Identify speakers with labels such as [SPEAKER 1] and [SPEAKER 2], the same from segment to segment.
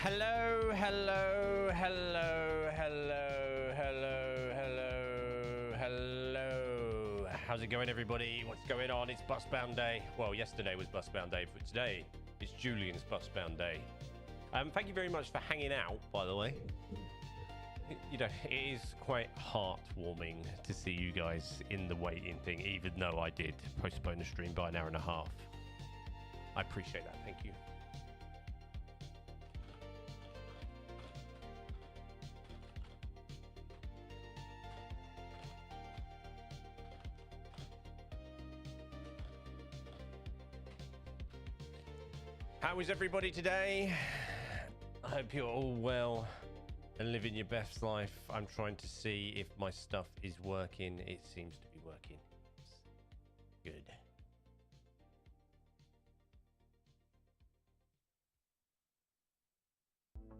[SPEAKER 1] Hello, hello, hello, hello, hello, hello, hello. How's it going, everybody? What's going on? It's Busbound Day. Well, yesterday was Busbound Day, but today it's Julian's Busbound Day. Thank you very much for hanging out, by the way. You know, it is quite heartwarming to see you guys in the waiting thing, even though I did postpone the stream by an hour and a half. I appreciate that. Thank you. How is everybody today? I hope you're all well and living your best life. I'm trying to see if my stuff is working. It seems to be working. Good.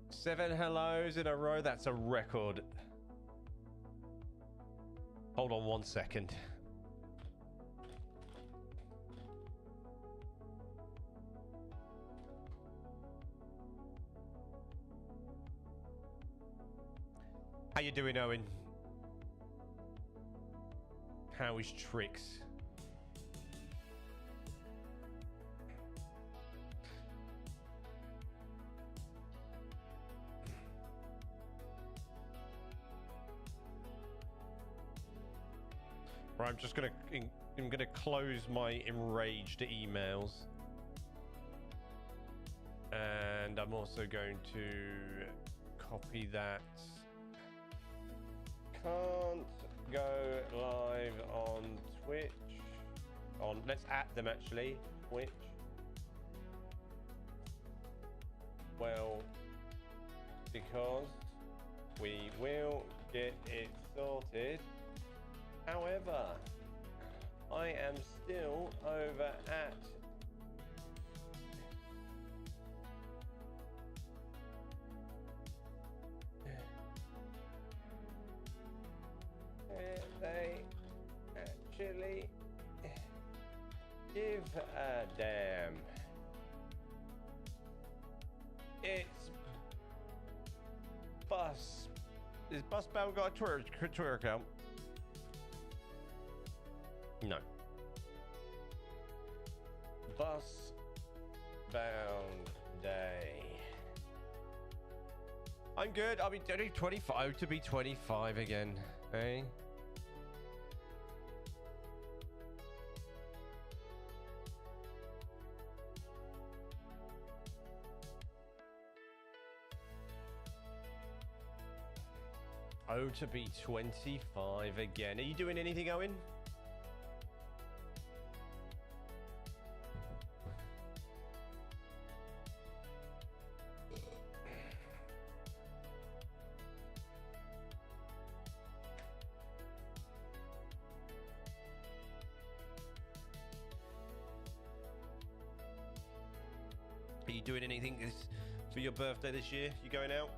[SPEAKER 1] Seven hellos in a row. That's a record. Hold on 1 second. How you doing, Owen? How is Trix? Right, I'm gonna close my enraged emails, and I'm also going to copy that. Can't go live on Twitch. Let's at them actually. Twitch. Well, because we will get it sorted. However, I am still over at they actually give a damn. It's Bus. Is Busbound got a Twitter account? No. Busbound Day. I'm good. I'll be doing 25 to be 25 again. Hey. Oh, to be 25 again. Are you doing anything, Owen? Are you doing anything for your birthday this year? You going out?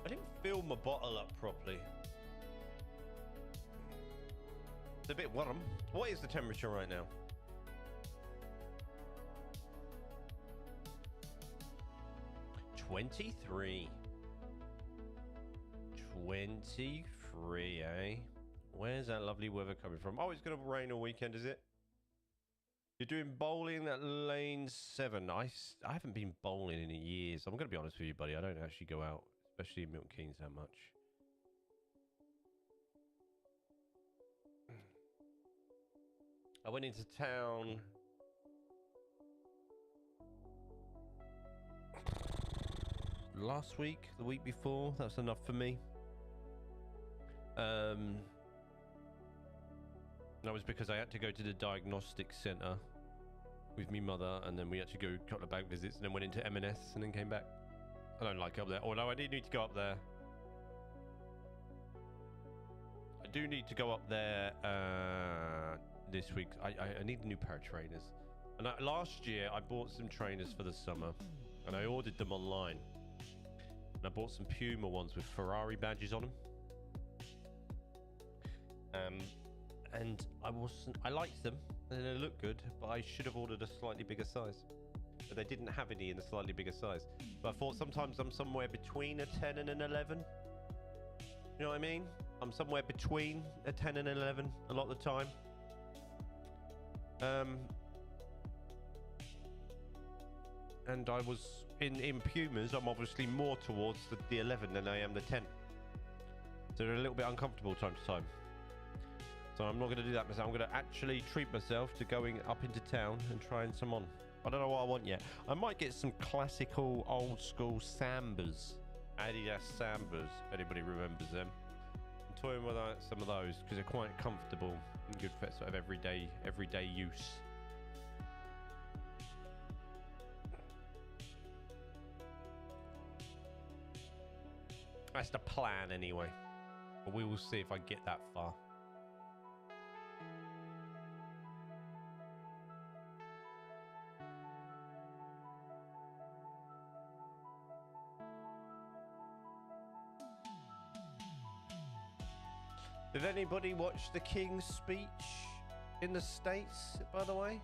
[SPEAKER 1] I didn't fill my bottle up properly. It's a bit warm. What is the temperature right now? $23. 23, eh? Where's that lovely weather coming from? Oh, it's going to rain all weekend, is it? You're doing bowling at lane 7. I haven't been bowling in years. I'm going to be honest with you, buddy. I don't actually go out, especially in Milton Keynes, that much. I went into town last week, the week before. That's enough for me. That was because I had to go to the diagnostic center with me mother, and then we had to go a couple of bank visits, and then went into M&S and then came back. I don't like it up there. Although I did need to go up there. I do need to go up there this week. I need a new pair of trainers. And last year I bought some trainers for the summer, and I ordered them online. And I bought some Puma ones with Ferrari badges on them. And I liked them. And they look good, but I should have ordered a slightly bigger size. But they didn't have any in a slightly bigger size. But I thought sometimes I'm somewhere between a 10 and an 11. You know what I mean? I'm somewhere between a 10 and an 11 a lot of the time. And I was in Pumas, I'm obviously more towards the 11 than I am the 10. So they're a little bit uncomfortable time to time. So I'm not going to do that myself. I'm going to actually treat myself to going up into town and trying some on. I don't know what I want yet. I might get some classical old school Sambas. Adidas Sambas, if anybody remembers them. I'm toying with some of those because they're quite comfortable and good for sort of everyday use. That's the plan anyway. But we will see if I get that far. Did anybody watch the King's speech in the States, by the way?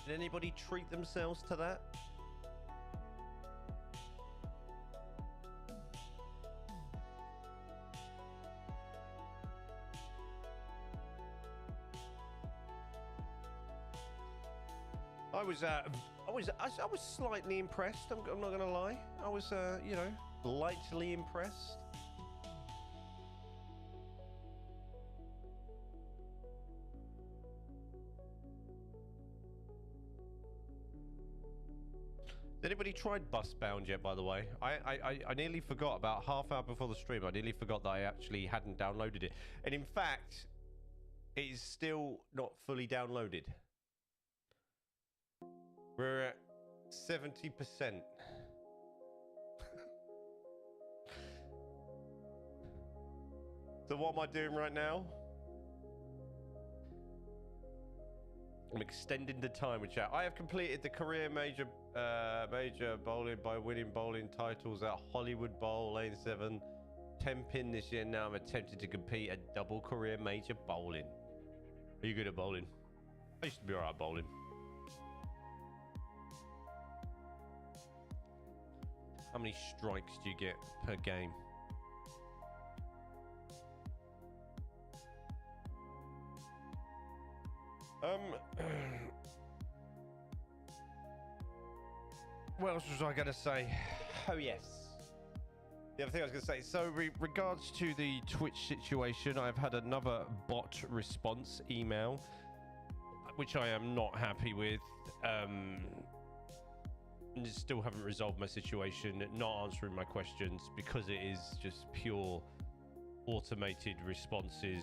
[SPEAKER 1] Did anybody treat themselves to that? I was slightly impressed. I'm not gonna lie. I was, you know, lightly impressed. Has anybody tried Busbound yet, by the way? I nearly forgot about half hour before the stream. I nearly forgot that I actually hadn't downloaded it. And in fact, it is still not fully downloaded. We're at 70%. So what am I doing right now? I'm extending the time with chat. I have completed the career major bowling by winning bowling titles at Hollywood Bowl, Lane 7, 10 pin this year. Now I'm attempting to compete at double career major bowling. Are you good at bowling? I used to be alright at bowling. How many strikes do you get per game? What else was I going to say? Oh, yes. The other thing I was going to say, so regards to the Twitch situation, I've had another bot response email, which I am not happy with. Still haven't resolved my situation, not answering my questions because it is just pure automated responses.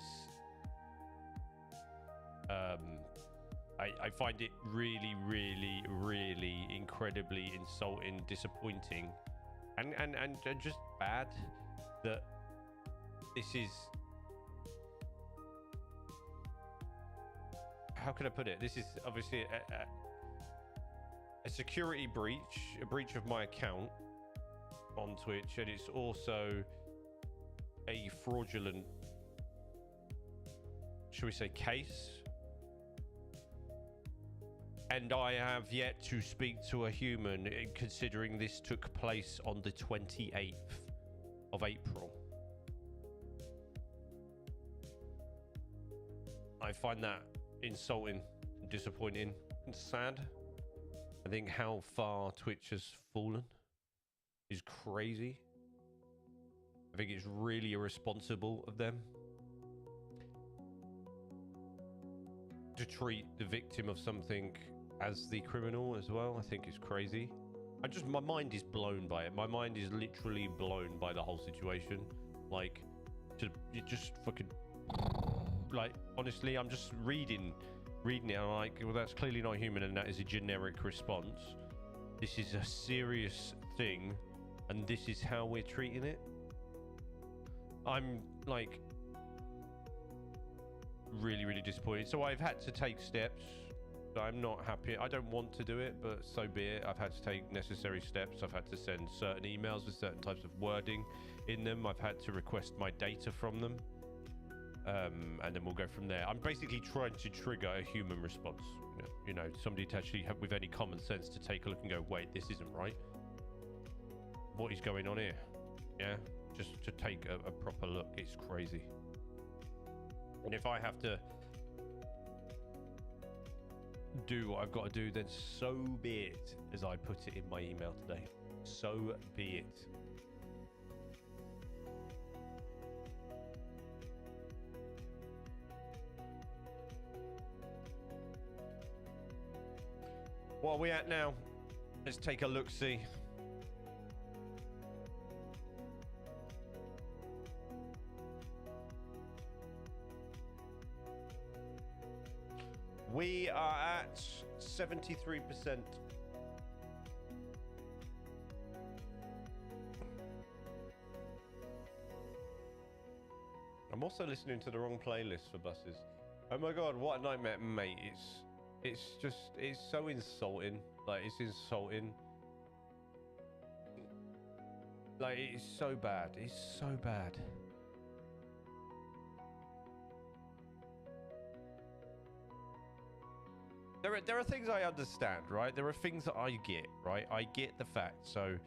[SPEAKER 1] I find it really, really, really incredibly insulting, disappointing, and just bad that this is... How can I put it? This is obviously a security breach, a breach of my account on Twitch, and it's also a fraudulent, shall we say, case. And I have yet to speak to a human, considering this took place on the 28th of April. I find that insulting, disappointing, and sad. I think how far Twitch has fallen is crazy. I think it's really irresponsible of them to treat the victim of something as the criminal as well. I think it's crazy. My mind is blown by it. My mind is literally blown by the whole situation. Like, you just fucking, like, honestly, I'm just reading it and I'm like, well, that's clearly not human, and that is a generic response. This is a serious thing, and this is how we're treating it. I'm like really, really disappointed. So I've had to take steps. I'm not happy. I don't want to do it, but so be it. I've had to take necessary steps. I've had to send certain emails with certain types of wording in them. I've had to request my data from them. and then we'll go from there. I'm basically trying to trigger a human response. You know, somebody to actually have, with any common sense, to take a look and go, wait, this isn't right. What is going on here? Yeah, just to take a proper look. It's crazy. And if I have to do what I've got to do, then so be it, as I put it in my email today. So be it. What are we at now? Let's take a look-see. We are at 73%. I'm also listening to the wrong playlist for buses. Oh my god, what a nightmare, mate. It's so insulting. Like, it's insulting. Like, it's so bad. It's so bad. There are things I understand, right? There are things that I get, right? I get the fact. So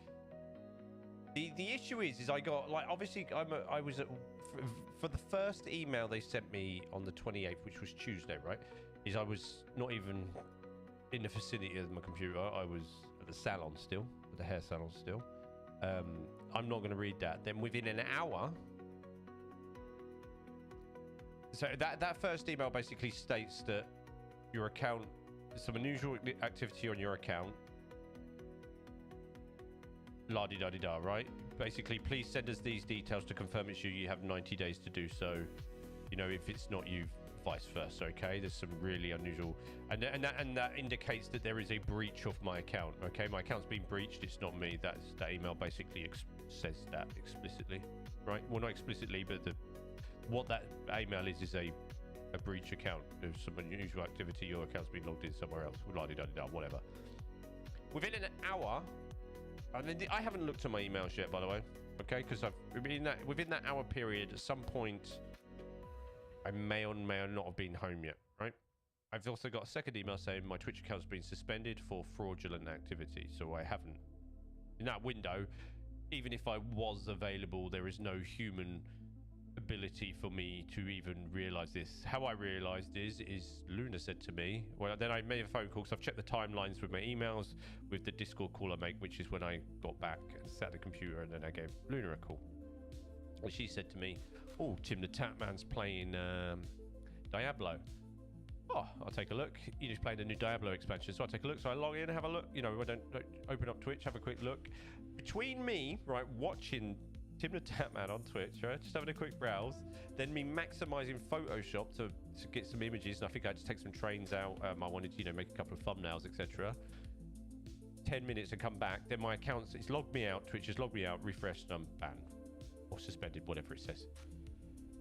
[SPEAKER 1] the issue is I got, like, obviously I was at, for the first email they sent me on the 28th, which was Tuesday, right? Is I was not even in the vicinity of my computer. I was at the salon still, at the hair salon still. I'm not going to read that. Then within an hour, so that first email basically states that your account, some unusual activity on your account, la-di-da-di-da, right? Basically, please send us these details to confirm it's you. You have 90 days to do so. You know, if it's not you, vice versa. Okay, there's some really unusual, and that indicates that there is a breach of my account. Okay, my account's been breached. It's not me. That email basically says that explicitly, right? Well, not explicitly, but what that email is a breach account. There's some unusual activity. Your account's been logged in somewhere else. La-di-da-di-da, whatever. Within an hour, and I haven't looked at my emails yet, by the way. Okay, because within that hour period, at some point, I may or may not have been home yet, right? I've also got a second email saying my Twitch account's been suspended for fraudulent activity. So I haven't, in that window, even if I was available, there is no human ability for me to even realize this. How I realized is Luna said to me, well, then I made a phone call because I've checked the timelines with my emails with the Discord call I make, which is when I got back and sat at the computer, and then I gave Luna a call. And she said to me, oh, Tim the Tapman's playing Diablo. Oh, I'll take a look. You just played the new Diablo expansion, so I'll take a look. So I log in, have a look. You know, I don't open up Twitch, have a quick look. Between me, right, watching Tim the Tapman on Twitch, right, just having a quick browse, then me maximizing Photoshop to get some images, and I think I just take some trains out. I wanted to, you know, make a couple of thumbnails, etc. 10 minutes and come back. Then my account, it's logged me out. Twitch has logged me out, refreshed, and I'm banned or suspended, whatever it says.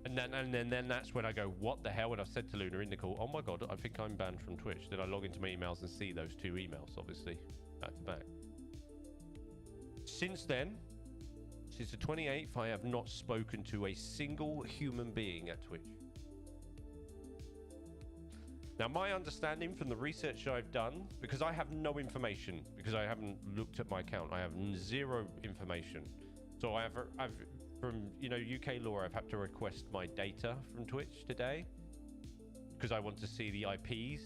[SPEAKER 1] And then that's when I go, what the hell? And I said to Luna in the call, oh my god, I think I'm banned from Twitch. Then I log into my emails and see those two emails, obviously, back to back. Since then, since the 28th, I have not spoken to a single human being at Twitch. Now, my understanding from the research I've done, because I have no information, because I haven't looked at my account, I have zero information. So I've from, you know, UK law, I've had to request my data from Twitch today because I want to see the IPs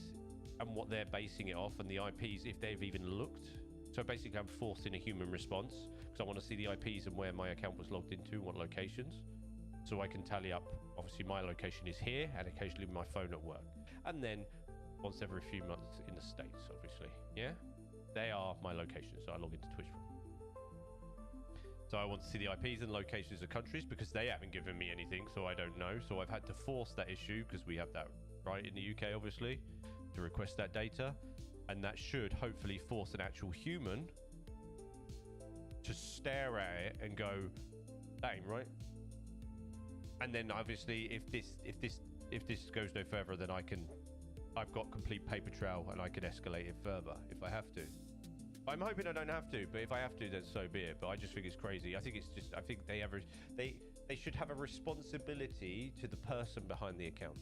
[SPEAKER 1] and what they're basing it off, and the IPs, if they've even looked. So basically I'm forcing a human response because I want to see the IPs and where my account was logged into, what locations, so I can tally up. Obviously my location is here and occasionally my phone at work, and then once every few months in the States, obviously. Yeah, they are my locations, so I log into Twitch from. So I want to see the IPs and locations of countries because they haven't given me anything, so I don't know. So I've had to force that issue because we have that right in the UK, obviously, to request that data. And that should hopefully force an actual human to stare at it and go, that ain't right. And then obviously if this goes no further, then I've got complete paper trail and I can escalate it further if I have to. I'm hoping I don't have to, but if I have to, then so be it. But I just think it's crazy. I think it's just, I think they they should have a responsibility to the person behind the account.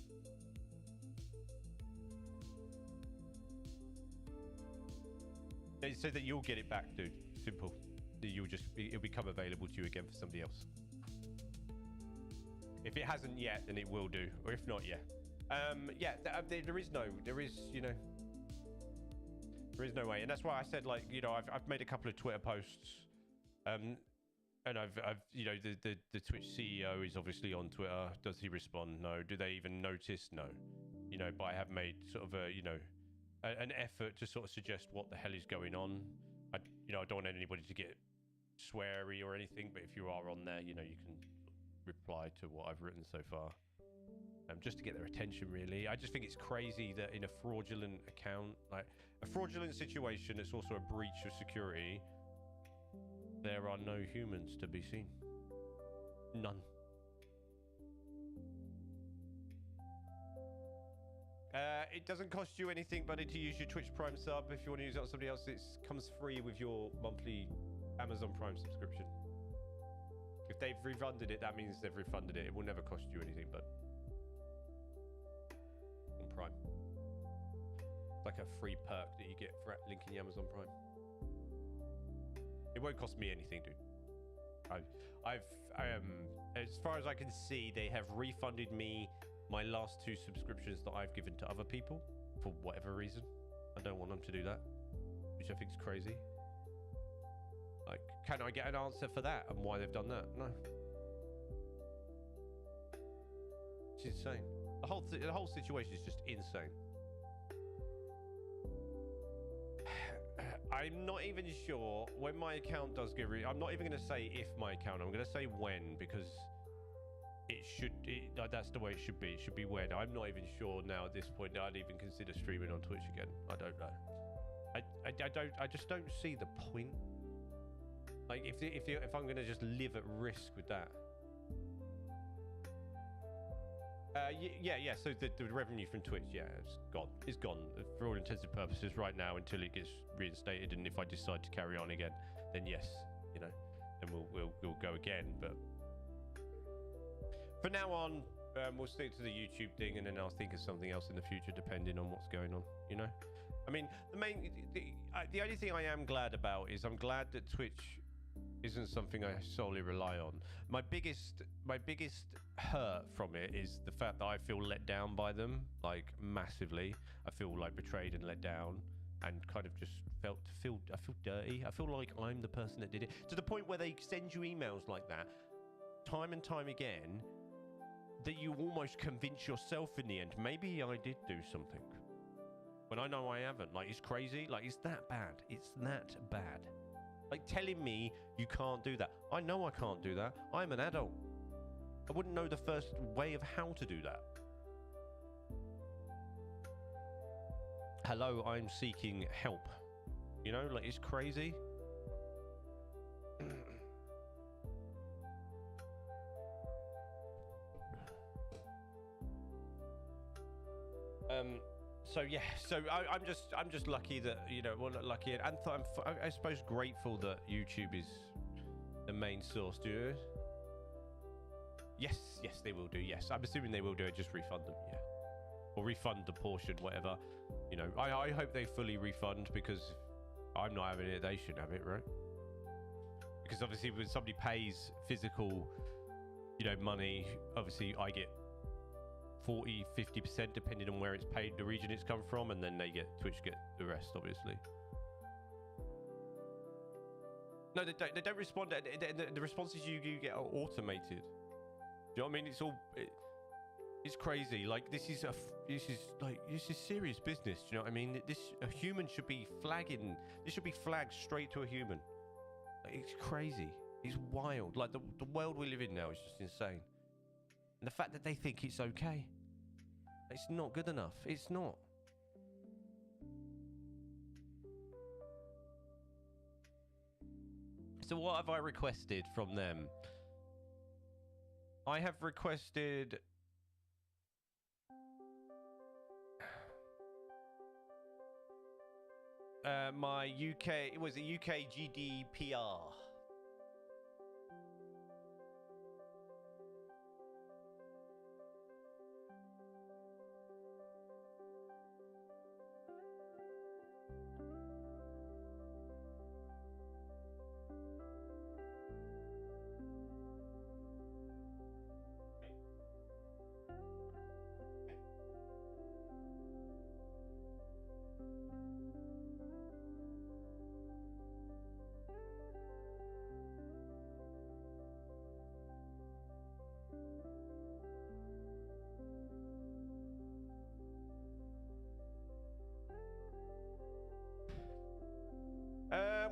[SPEAKER 1] So that you'll get it back, dude. Simple. It'll become available to you again for somebody else. If it hasn't yet, then it will do. Or if not, yeah. Yeah, there is no way. And that's why I said, like, you know, I've made a couple of Twitter posts. And I've you know, the Twitch CEO is obviously on Twitter. Does he respond? No. Do they even notice? No. You know, but I have made sort of a, you know, an effort to sort of suggest what the hell is going on. I don't want anybody to get sweary or anything, but if you are on there, you know, you can reply to what I've written so far, just to get their attention, really. I just think it's crazy that in a fraudulent account, like a fraudulent situation, it's also a breach of security, there are no humans to be seen. None. It doesn't cost you anything, buddy, to use your Twitch Prime sub. If you want to use it on somebody else, it comes free with your monthly Amazon Prime subscription. If they've refunded it, that means they've refunded it. It will never cost you anything, but on Prime. It's like a free perk that you get for linking your Amazon Prime. It won't cost me anything, dude. As far as I can see, they have refunded me my last 2 subscriptions that I've given to other people for whatever reason. I don't want them to do that, which I think is crazy. Like, can I get an answer for that and why they've done that? No. It's insane. The whole situation is just insane. I'm not even sure when my account does get I'm not even going to say if my account, I'm going to say when, because that's the way it should be. It should be when. I'm not even sure now at this point that I'd even consider streaming on Twitch again. I don't know. I just don't see the point. Like, if I'm going to just live at risk with that. Yeah. So the revenue from Twitch, yeah, it's gone. It's gone for all intents and purposes right now until it gets reinstated. And if I decide to carry on again, then yes, you know, then we'll go again. But for now on, we'll stick to the YouTube thing, and then I'll think of something else in the future, depending on what's going on. You know, I mean, the only thing I am glad about is I'm glad that Twitch isn't something I solely rely on. My biggest hurt from it is the fact that I feel let down by them, like massively. I feel like betrayed and let down, and kind of just I feel dirty. I feel like I'm the person that did it, to the point where they send you emails like that time and time again, that you almost convince yourself in the end, maybe I did do something, when I know I haven't. Like, it's crazy. Like, it's that bad. It's that bad. Like, telling me you can't do that. I know I can't do that. I'm an adult. I wouldn't know the first way of how to do that. Hello, I'm seeking help. You know, like, it's crazy. So yeah, so I'm just lucky that, you know, well, not lucky, and I suppose grateful that YouTube is the main source. Do you? Yes, they will do. Yes, I'm assuming they will do it. Just refund them, yeah, or refund the portion, whatever. You know, I hope they fully refund, because I'm not having it. They should have it, right? Because obviously, when somebody pays physical, you know, money, obviously I get 40-50% depending on where it's paid, the region it's come from, and then Twitch get the rest, obviously. No, they don't respond. The responses you get are automated. Do you know what I mean? It's crazy. Like, this is serious business. Do you know what I mean? A human should be flagging. This should be flagged straight to a human. Like, it's crazy. It's wild. Like, the world we live in now is just insane. And the fact that they think it's okay, it's not good enough. It's not. So what have I requested from them? I have requested my UK, it was a UK GDPR.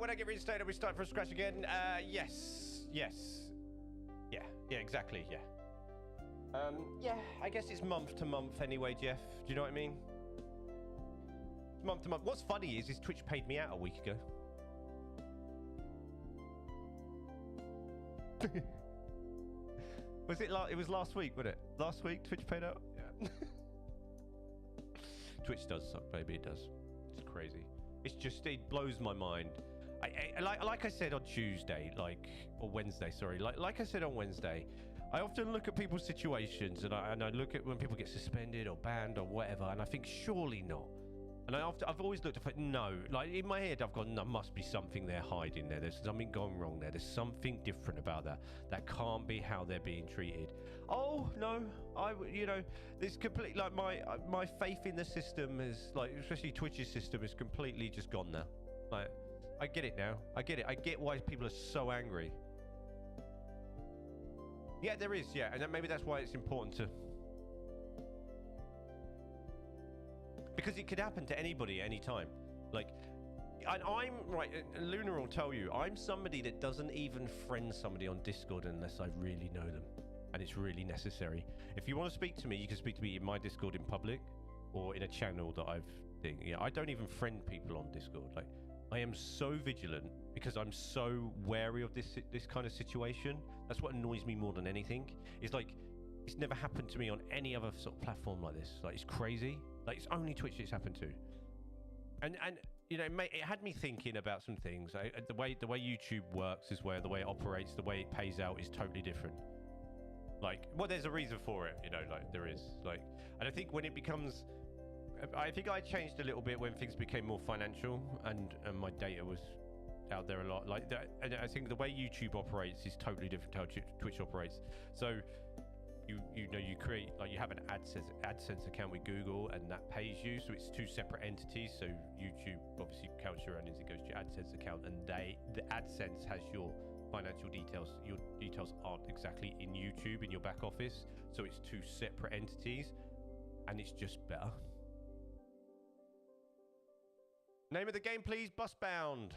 [SPEAKER 1] when I get reinstated, we start from scratch again. Yes. Yeah, exactly, yeah. Yeah, I guess it's month to month anyway, Jeff. Do you know what I mean? It's month to month. What's funny is Twitch paid me out a week ago. Was it? It was last week, wasn't it? Last week, Twitch paid out. Yeah. Twitch does suck, baby. It does. It's crazy. It's just, it blows my mind. Like I said on Tuesday, or Wednesday, sorry. Like I said on Wednesday, I often look at people's situations and I look at when people get suspended or banned or whatever, and I think surely not. And I've always looked at no, like in my head I've gone, there must be something they're hiding there. There's something gone wrong there. There's something different about that. That can't be how they're being treated. Oh no, there's complete, like my faith in the system is, like, especially Twitch's system, is completely just gone now. Like, I get it now. I get it. I get why people are so angry. Yeah, there is. Yeah, and maybe that's why it's important to. Because it could happen to anybody at any time. Like, and I'm right, Luna will tell you, I'm somebody that doesn't even friend somebody on Discord unless I really know them and it's really necessary. If you want to speak to me, you can speak to me in my Discord in public or in a channel that I've thing. Yeah, I don't even friend people on Discord. Like, I am so vigilant because I'm so wary of this kind of situation. That's what annoys me more than anything. It's like, it's never happened to me on any other sort of platform like this. Like, it's crazy. Like, it's only Twitch it's happened to. And you know, it had me thinking about some things. The way YouTube works is where the way it operates, the way it pays out is totally different. Like, well, there's a reason for it, you know, like there is. Like, and I think when it becomes, I think I changed a little bit when things became more financial and my data was out there a lot. Like that, and I think the way YouTube operates is totally different to how Twitch operates. So you know, you create, like, you have an AdSense account with Google and that pays you, so it's two separate entities. So YouTube obviously counts your earnings, it goes to your AdSense account, and the AdSense has your financial details. Your details aren't exactly in YouTube in your back office, so it's two separate entities, and it's just better. Name of the game, please. Busbound.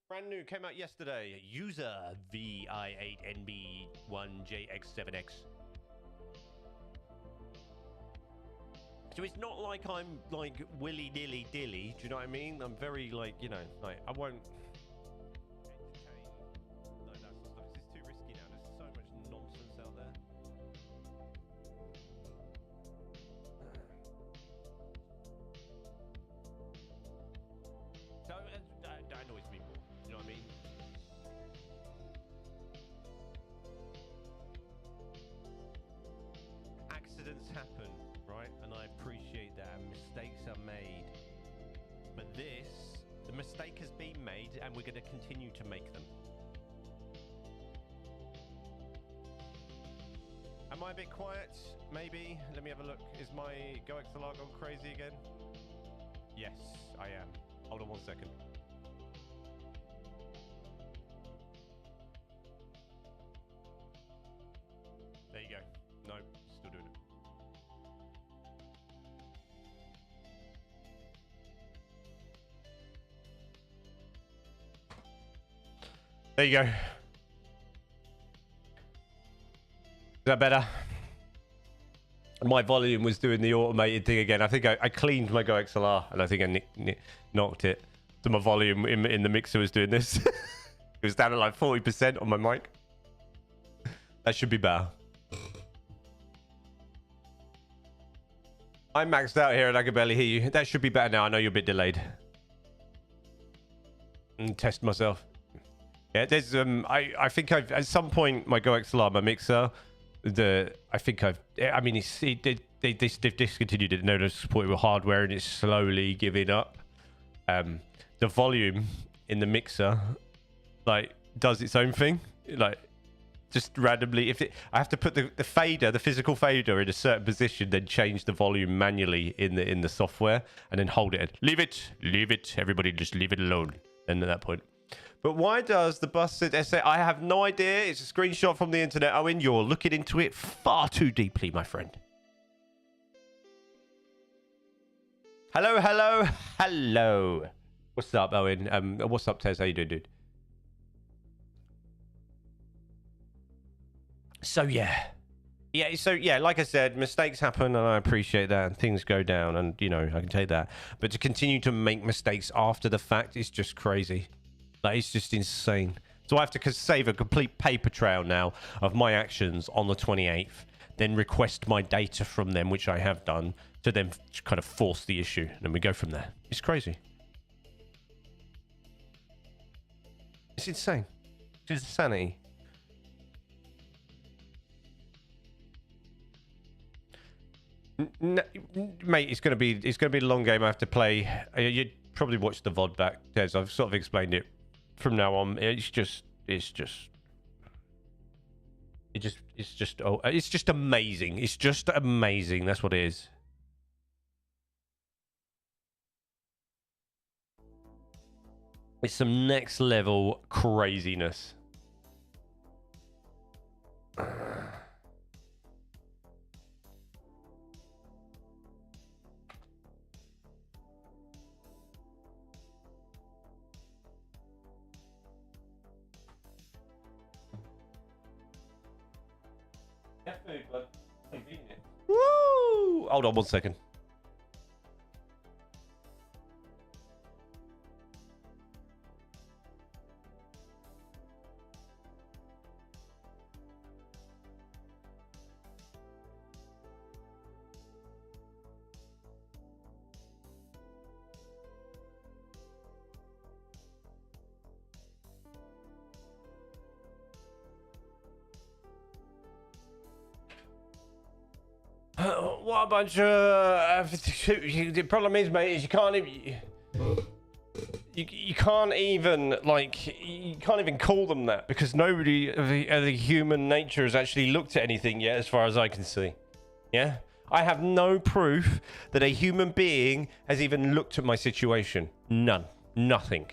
[SPEAKER 1] Brand new, came out yesterday. User VI8NB1JX7X. So it's not like I'm like willy-nilly dilly, do you know what I mean? I'm very, like, you know, like, I won't entertain like that sort of stuff. It's too risky now. There's so much nonsense out there. So that annoys me more, you know what I mean? Accidents happen, right? And I appreciate that, and mistakes are made. But the mistake has been made, and we're going to continue to make them. Am I a bit quiet? Maybe. Let me have a look. Is my GoXLR gone crazy again? Yes, I am. Hold on 1 second. There you go. No, still doing it. There you go. Is that better? My volume was doing the automated thing again. I think I cleaned my GoXLR and I think I knocked it. So my volume in the mixer was doing this. It was down at like 40% on my mic. That should be better. I'm maxed out here and I can barely hear you. That should be better now. I know you're a bit delayed. And test myself. Yeah, there's I think I've at some point my GoXLR, my mixer, they've discontinued it. No, they support it with hardware, and it's slowly giving up. The volume in the mixer, like, does its own thing, like, just randomly. I have to put the fader, the physical fader, in a certain position, then change the volume manually in the software, and then hold it. Leave it. Everybody, just leave it alone. And at that point. But why does the bus say? I have no idea. It's a screenshot from the internet. Owen, you're looking into it far too deeply, my friend. Hello. What's up, Owen? What's up, Tez? How you doing, dude? So yeah, like I said, mistakes happen, and I appreciate that, and things go down, and you know I can take that. But to continue to make mistakes after the fact is just crazy. Like, it's just insane. So I have to save a complete paper trail now of my actions on the 28th, then request my data from them, which I have done, to then kind of force the issue, and then we go from there. It's crazy. It's insane. It's insanity. Mate, it's gonna be a long game. I have to play. You'd probably watch the VOD back, Des. I've sort of explained it. From now on, it's just amazing. It's just amazing. That's what it is. It's some next level craziness. Food, but I've eaten it. Woo! Hold on 1 second. What a bunch of... the problem is, mate, is you can't even call them that, because nobody of the human nature has actually looked at anything yet, as far as I can see. Yeah? I have no proof that a human being has even looked at my situation. None. Nothing.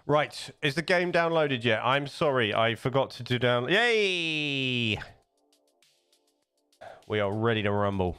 [SPEAKER 1] Right, is the game downloaded yet? I'm sorry, I forgot to do down. Yay! We are ready to rumble.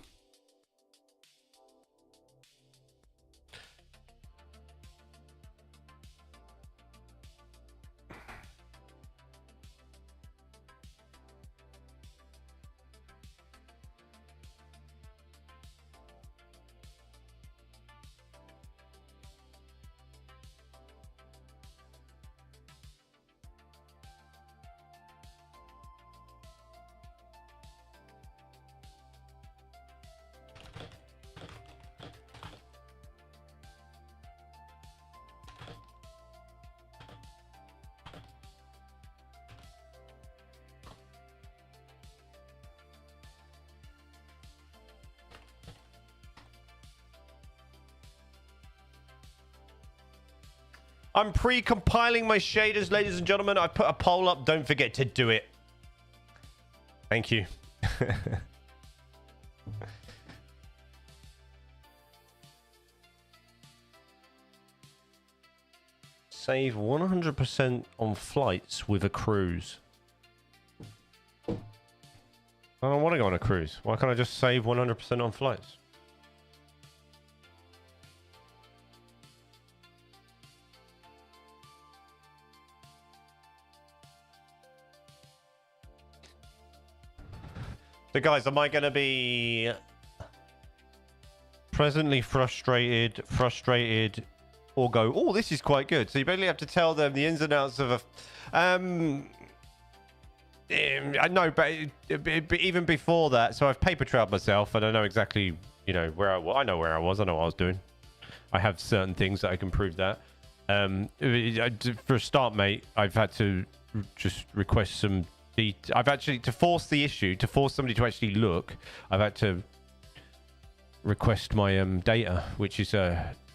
[SPEAKER 1] I'm pre-compiling my shaders, ladies and gentlemen. I put a poll up. Don't forget to do it. Thank you. Save 100% on flights with a cruise. I don't want to go on a cruise. Why can't I just save 100% on flights? So guys, am I going to be presently frustrated, or go, oh, this is quite good? So you basically have to tell them the ins and outs of a... I know, but even before that, so I've paper trailed myself, and I know exactly, you know, where I was. I know where I was. I know what I was doing. I have certain things that I can prove that. For a start, mate, I've had to just request some... I've actually, to force the issue, to force somebody to actually look, I've had to request my data, which is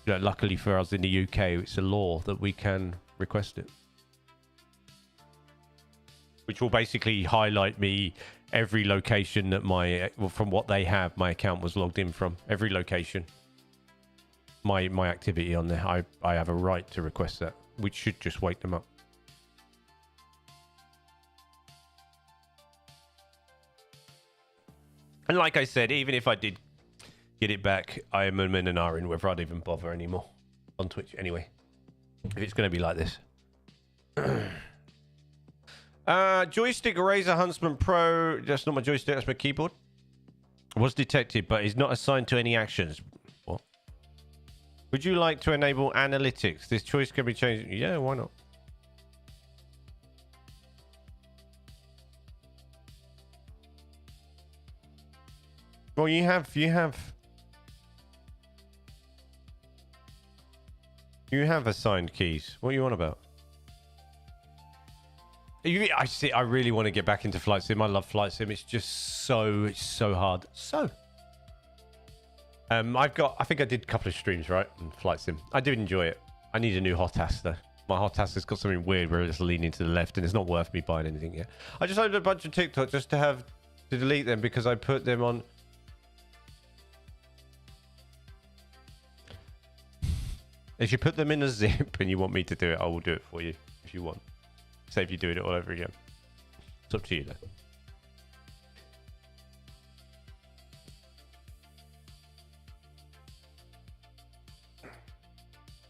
[SPEAKER 1] luckily for us in the UK, it's a law that we can request it. which will basically highlight me every location that from what they have, my account was logged in from. Every location. My activity on there. I have a right to request that, which should just wake them up. And like I said, even if I did get it back, I am in an R in whether I'd even bother anymore on Twitch anyway. If it's going to be like this. Joystick Razer Huntsman Pro. That's not my joystick, that's my keyboard. Was detected, but is not assigned to any actions. What? Would you like to enable analytics? This choice can be changed. Yeah, why not? Well, you have assigned keys. What are you on about? I see. I really want to get back into Flight Sim. I love Flight Sim. It's just so hard. So, I think I did a couple of streams, right? In Flight Sim. I do enjoy it. I need a new hot ass though. My hot ass has got something weird where it's leaning to the left, and it's not worth me buying anything yet. I just opened a bunch of TikTok just to delete them because I put them on. If you put them in a zip and you want me to do it, I will do it for you if you want. Save you doing it all over again. It's up to you though.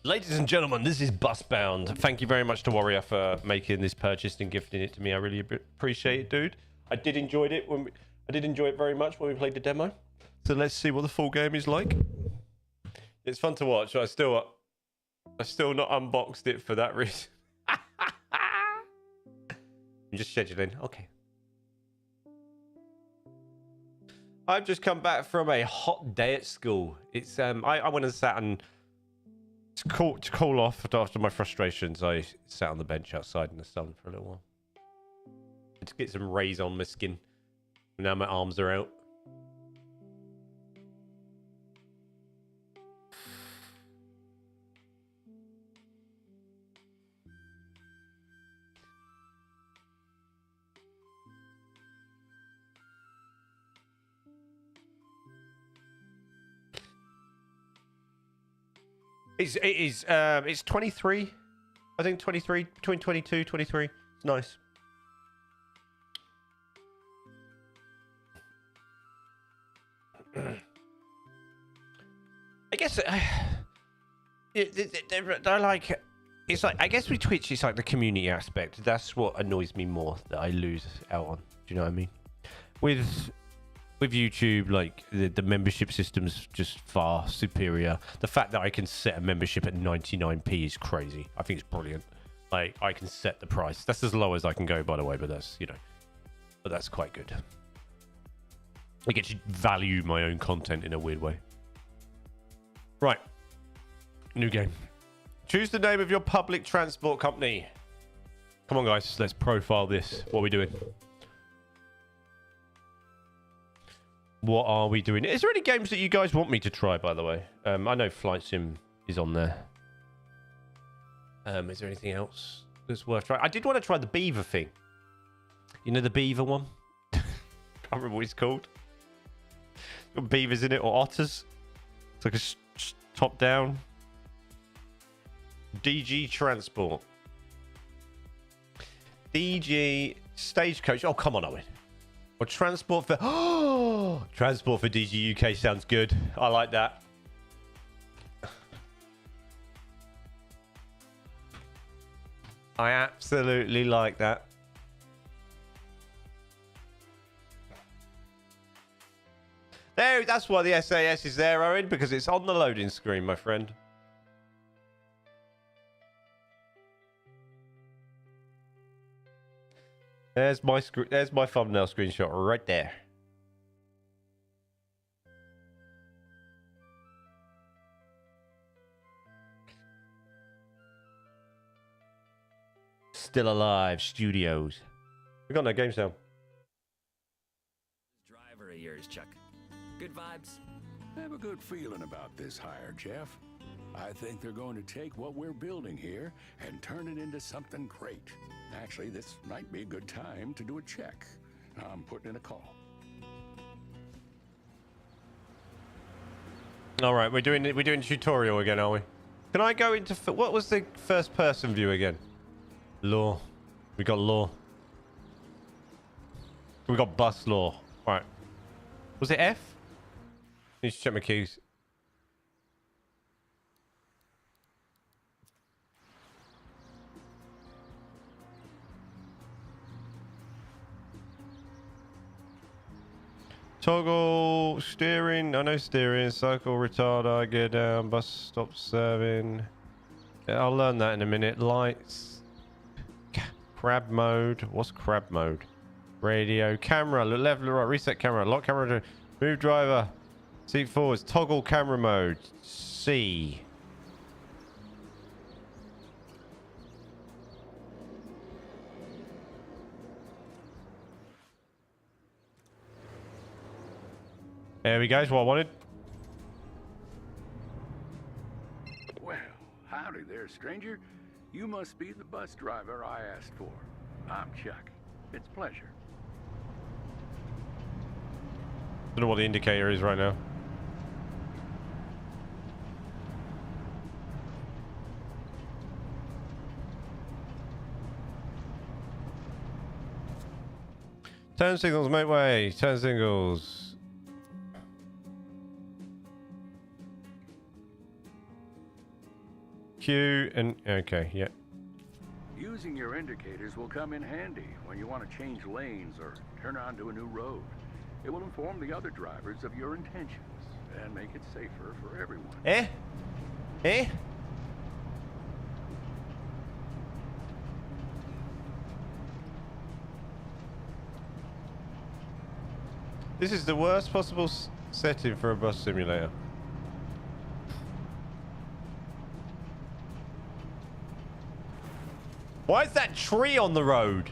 [SPEAKER 1] Ladies and gentlemen, this is Busbound. Thank you very much to Warrior for making this purchase and gifting it to me. I really appreciate it, dude. I did enjoy it very much when we played the demo. So let's see what the full game is like. It's fun to watch. I still not unboxed it for that reason. I'm just scheduling. Okay. I've just come back from a hot day at school. It's I went and sat and to cool off after my frustrations. I sat on the bench outside in the sun for a little while to get some rays on my skin. Now my arms are out. It's 23. I think 23, between 22, 23. It's nice. I guess they're like, it's like, I guess with Twitch it's like the community aspect. That's what annoys me more that I lose out on. Do you know what I mean? With YouTube, like the membership system's just far superior. The fact that I can set a membership at 99p is crazy. I think it's brilliant. Like I can set the price. That's as low as I can go, by the way. But that's but that's quite good. I get to value my own content in a weird way. Right, new game. Choose the name of your public transport company. Come on, guys. Let's profile this. What are we doing? What are we doing? Is there any games that you guys want me to try, by the way? I know Flight Sim is on there. Is there anything else that's worth trying? I did want to try the beaver thing. You know the beaver one? Can't remember what it's called. It's got beavers in it, or otters. It's like a top down. DG Transport. DG Stagecoach. Oh, come on, Owen. Or Transport for... Oh! Transport for DG UK sounds good. I like that. I absolutely like that. There, that's why the SAS is there, Owen, because it's on the loading screen, my friend. There's my thumbnail screenshot right there. Still Alive Studios. We got no games now.
[SPEAKER 2] Driver of yours, Chuck. Good vibes.
[SPEAKER 3] I have a good feeling about this hire, Jeff.
[SPEAKER 2] I think they're going to take what we're building here and turn it into something great. Actually, this might be a good time to do a check. I'm putting in a call.
[SPEAKER 1] All right, we're doing tutorial again, are we? Can I go into what was the first person view again? Law. We got law. We got bus law. Right. Was it F? Need to check my keys. Toggle steering. I know steering. Cycle retarder. Gear down. Bus stop serving. Yeah, I'll learn that in a minute. Lights. Crab mode. What's crab mode? Radio. Camera. Look left, look right. Reset camera. Lock camera. Move driver. Seat forwards. Toggle camera mode. C. There we go. That's what I wanted.
[SPEAKER 2] Well, howdy there, stranger. You must be the bus driver I asked for. I'm Chuck. It's a pleasure.
[SPEAKER 1] Don't know what the indicator is right now. Turn signals, make way. Turn signals. Q and okay, yeah.
[SPEAKER 2] Using your indicators will come in handy when you want to change lanes or turn onto a new road. It will inform the other drivers of your intentions and make it safer for everyone.
[SPEAKER 1] Eh? Eh? This is the worst possible setting for a bus simulator. Why is that tree on the road?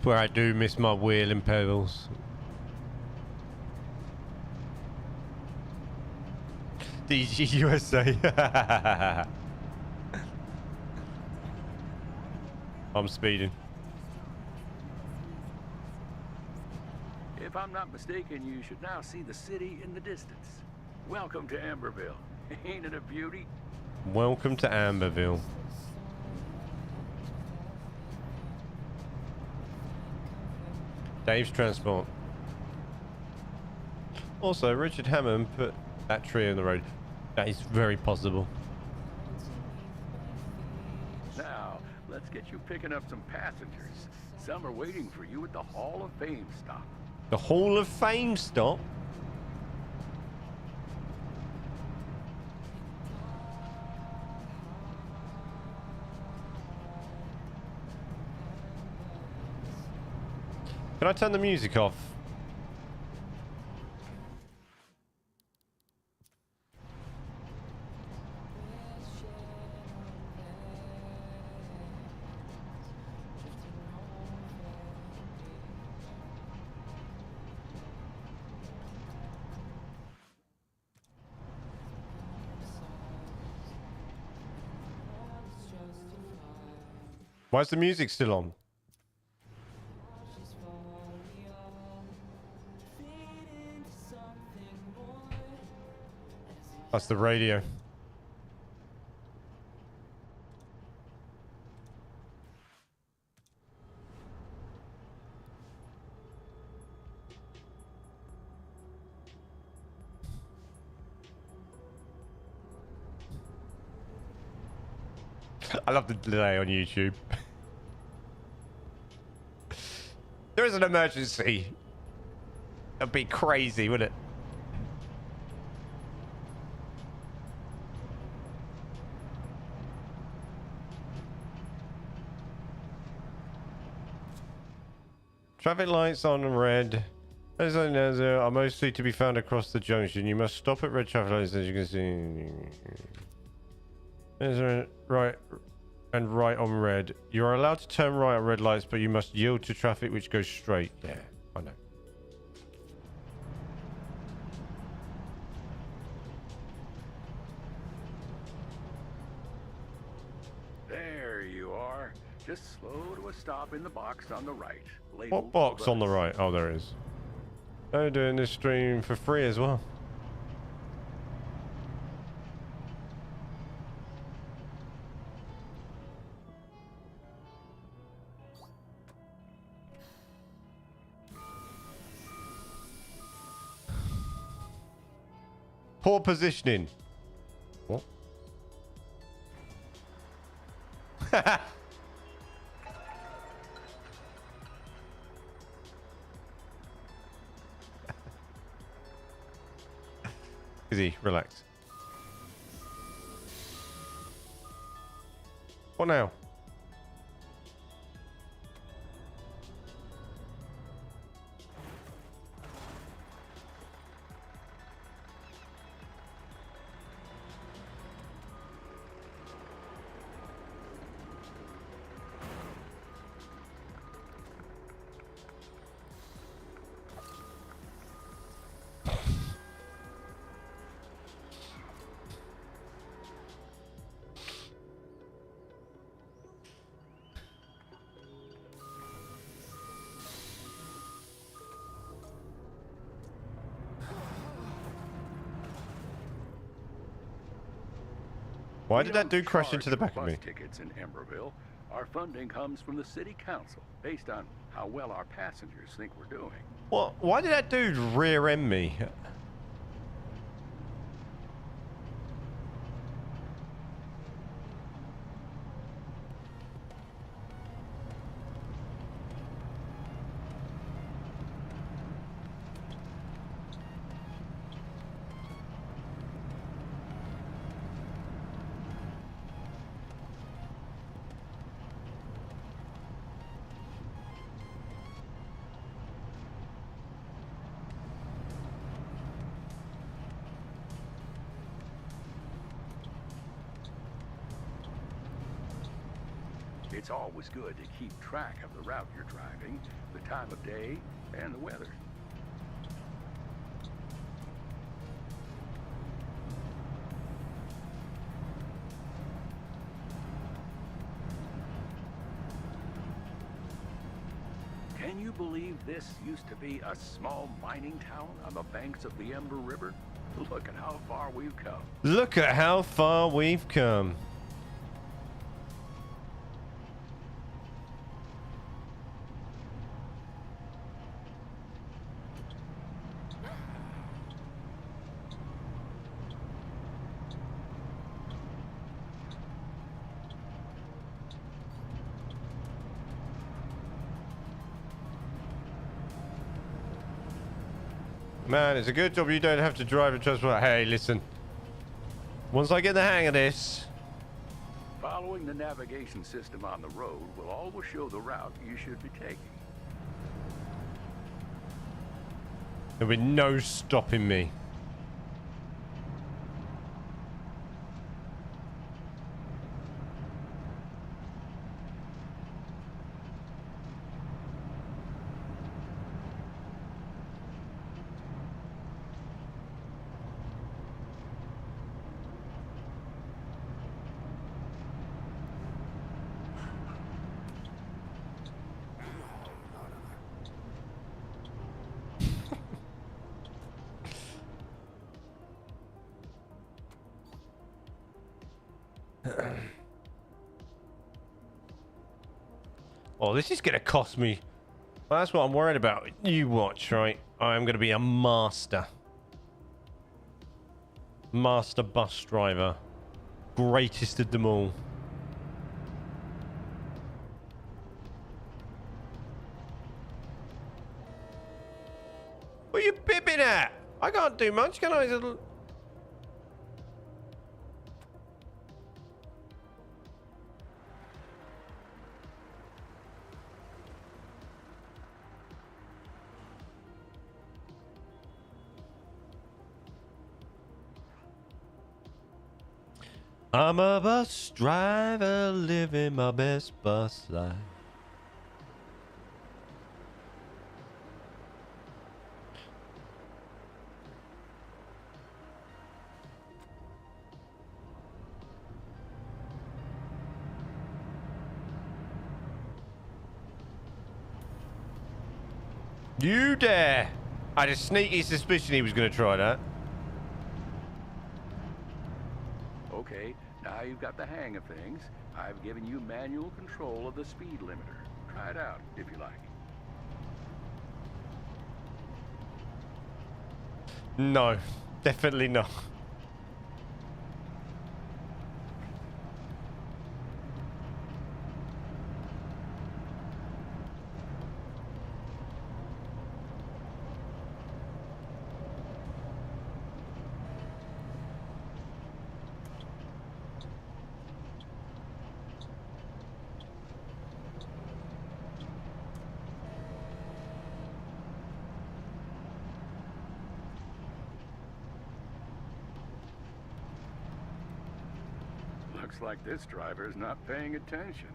[SPEAKER 1] Where I do miss my wheeling pedals. DG USA. I'm speeding.
[SPEAKER 2] If I'm not mistaken, you should now see the city in the distance. Welcome to Amberville. Ain't it a beauty?
[SPEAKER 1] Welcome to Amberville. Dave's transport. Also, Richard Hammond put that tree in the road. That is very possible.
[SPEAKER 2] Now, let's get you picking up some passengers. Some are waiting for you at the Hall of Fame stop.
[SPEAKER 1] The Hall of Fame stop? Can I turn the music off? Why is the music still on? That's the radio. I love the delay on YouTube. There is an emergency. That'd be crazy, wouldn't it? Traffic lights on red. As I know, there are mostly to be found across the junction. You must stop at red traffic lights, as you can see. There's a right and right on red. You are allowed to turn right at red lights, but you must yield to traffic which goes straight. Yeah, I know.
[SPEAKER 2] There you are. Just slow to a stop in the box on the right.
[SPEAKER 1] What box on the right? Oh, there is. I'm doing this stream for free as well. Poor positioning. What? Easy, relax. What now? Why did that dude crash into the back of me?
[SPEAKER 2] Tickets in Emberville. Our funding comes from the city council, based on how well our passengers think we're doing.
[SPEAKER 1] What? Why did that dude rear end me?
[SPEAKER 2] It's always good to keep track of the route you're driving, the time of day, and the weather. Can you believe this used to be a small mining town on the banks of the Ember River? Look at how far we've come.
[SPEAKER 1] Look at how far we've come. Man, it's a good job you don't have to drive a transport. Hey, listen. Once I get the hang of this...
[SPEAKER 2] Following the navigation system on the road will always show the route you should be taking.
[SPEAKER 1] There'll be no stopping me. Oh, this is going to cost me. Well, that's what I'm worried about. You watch, right? I'm going to be a master. Master bus driver. Greatest of them all. What are you bipping at? I can't do much, can I? I'm a bus driver living my best bus life. You dare! I had a sneaky suspicion he was going to try that.
[SPEAKER 2] Okay, now you've got the hang of things. I've given you manual control of the speed limiter. Try it out, if you like.
[SPEAKER 1] No, definitely not.
[SPEAKER 2] Looks like this driver is not paying attention.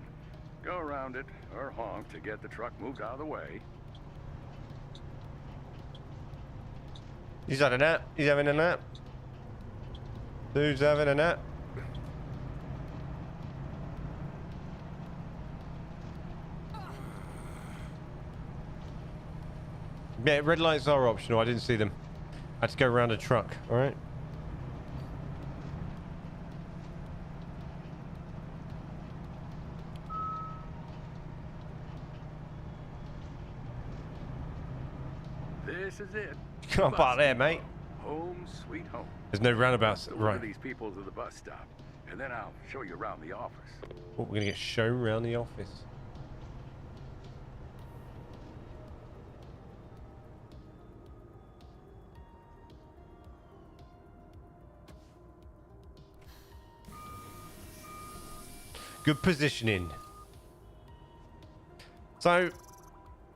[SPEAKER 2] Go around it, or honk to get the truck moved out of the way.
[SPEAKER 1] He's had a nap. He's having a nap. Dude's having a nap. Yeah, red lights are optional. I didn't see them. I had to go around a truck. All right.
[SPEAKER 2] This is it.
[SPEAKER 1] Come on, park there, mate.
[SPEAKER 2] Home sweet home.
[SPEAKER 1] There's no roundabouts.
[SPEAKER 2] Deliver
[SPEAKER 1] Right.
[SPEAKER 2] these people to the bus stop, and then I'll show you around the office.
[SPEAKER 1] Oh, we're gonna get shown around the office. Good positioning. So,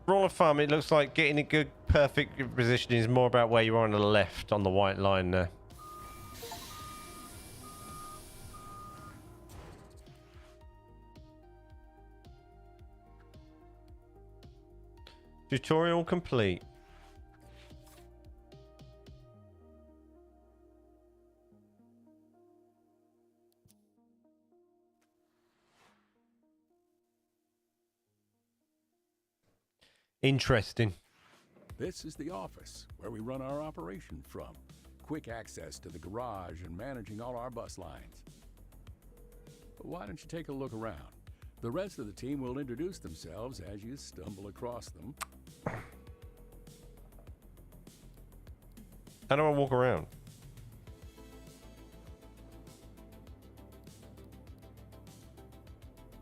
[SPEAKER 1] rule of thumb, it looks like getting a good, perfect positioning is more about where you are on the left on the white line there. Tutorial complete. Interesting.
[SPEAKER 2] This is the office where we run our operation from. Quick access to the garage and managing all our bus lines. Why don't you take a look around? The rest of the team will introduce themselves as you stumble across them.
[SPEAKER 1] How do I walk around?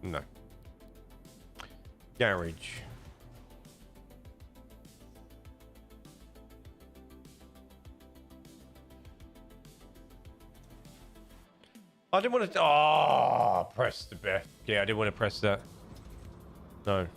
[SPEAKER 1] No. Garage. I didn't want to. Oh, press the best. Yeah, I didn't want to press that. No.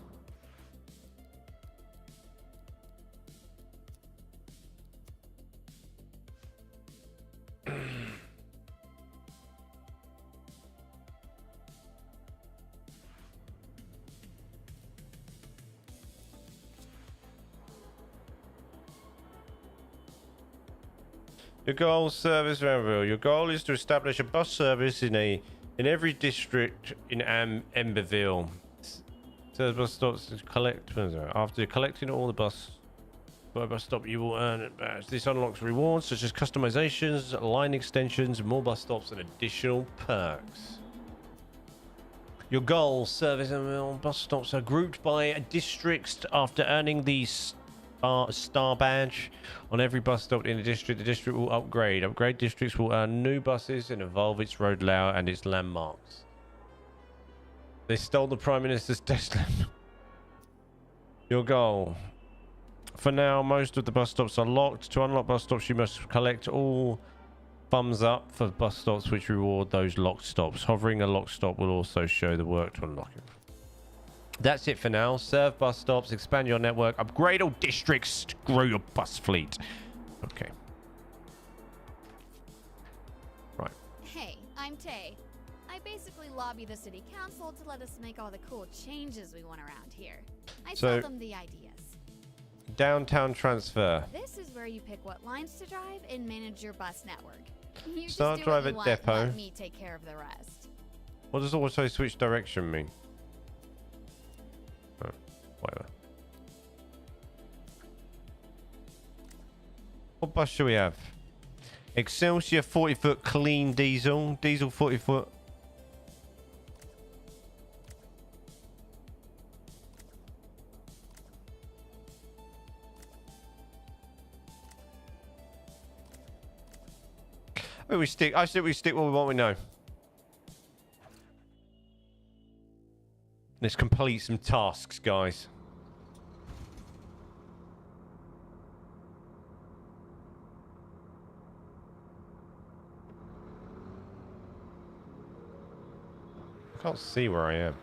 [SPEAKER 1] Your goal, service Renville. Your goal is to establish a bus service in every district in Emberville. So the bus stops to collect. After collecting all the bus stop, you will earn a badge. This unlocks rewards such as customizations, line extensions, more bus stops, and additional perks. Your goal, service and bus stops are grouped by districts. After earning the star badge on every bus stop in a district, the district will upgrade. Upgrade districts will earn new buses and evolve its road layout and its landmarks. They stole the Prime Minister's Tesla. Your goal. For now, most of the bus stops are locked. To unlock bus stops, you must collect all thumbs up for bus stops which reward those locked stops. Hovering a locked stop will also show the work to unlock it. That's it for now. Serve bus stops, expand your network, upgrade all districts, grow your bus fleet. Okay. Right.
[SPEAKER 3] Hey, I'm Tay. I basically lobby the city council to let us make all the cool changes we want around here. I
[SPEAKER 1] So-
[SPEAKER 3] sell them the ideas.
[SPEAKER 1] Downtown transfer.
[SPEAKER 3] This is where you pick what lines to drive and manage your bus network. You
[SPEAKER 1] Start
[SPEAKER 3] just do
[SPEAKER 1] drive
[SPEAKER 3] what you
[SPEAKER 1] at
[SPEAKER 3] want,
[SPEAKER 1] depot.
[SPEAKER 3] let me take care of the rest.
[SPEAKER 1] What does also switch direction mean? Oh, whatever. What bus should we have? Excelsior 40-foot clean diesel. Diesel 40-foot. I said we stick what we know. Let's complete some tasks, guys. I can't see where I am.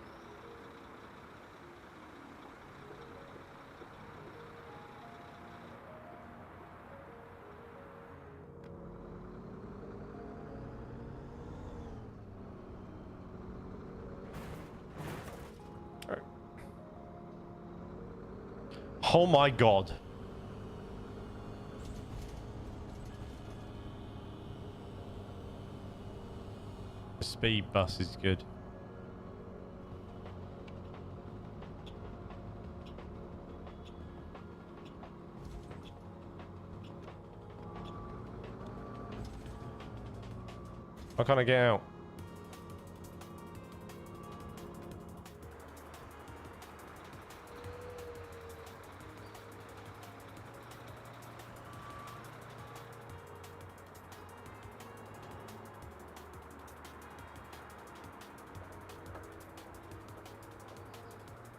[SPEAKER 1] Oh my god. The speed bus is good. Why can't I get out?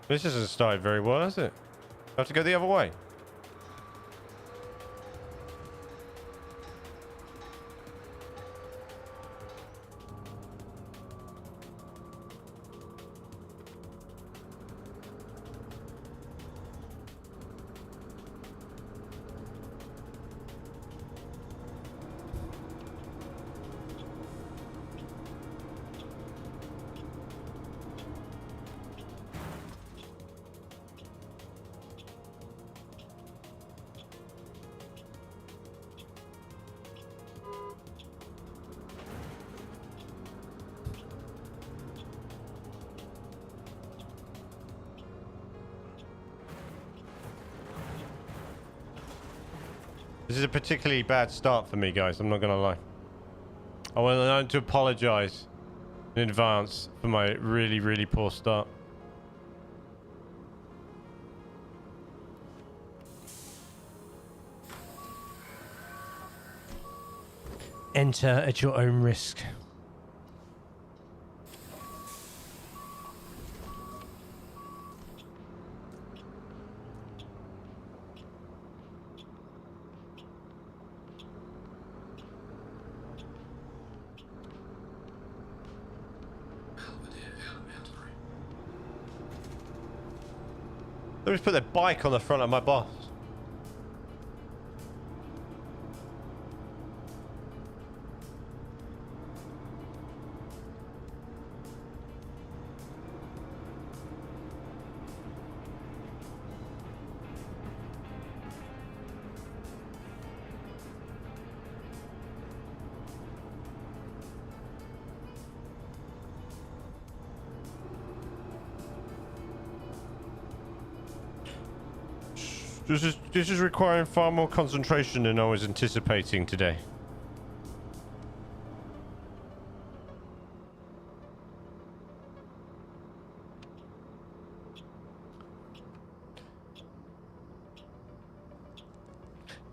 [SPEAKER 1] This hasn't started very well, has it? I have to go the other way. This is a particularly bad start for me, guys. I'm not going to lie. I want to learn to apologize in advance for my really, really poor start. Enter at your own risk. They just put their bike on the front of my bus. This is requiring far more concentration than I was anticipating today.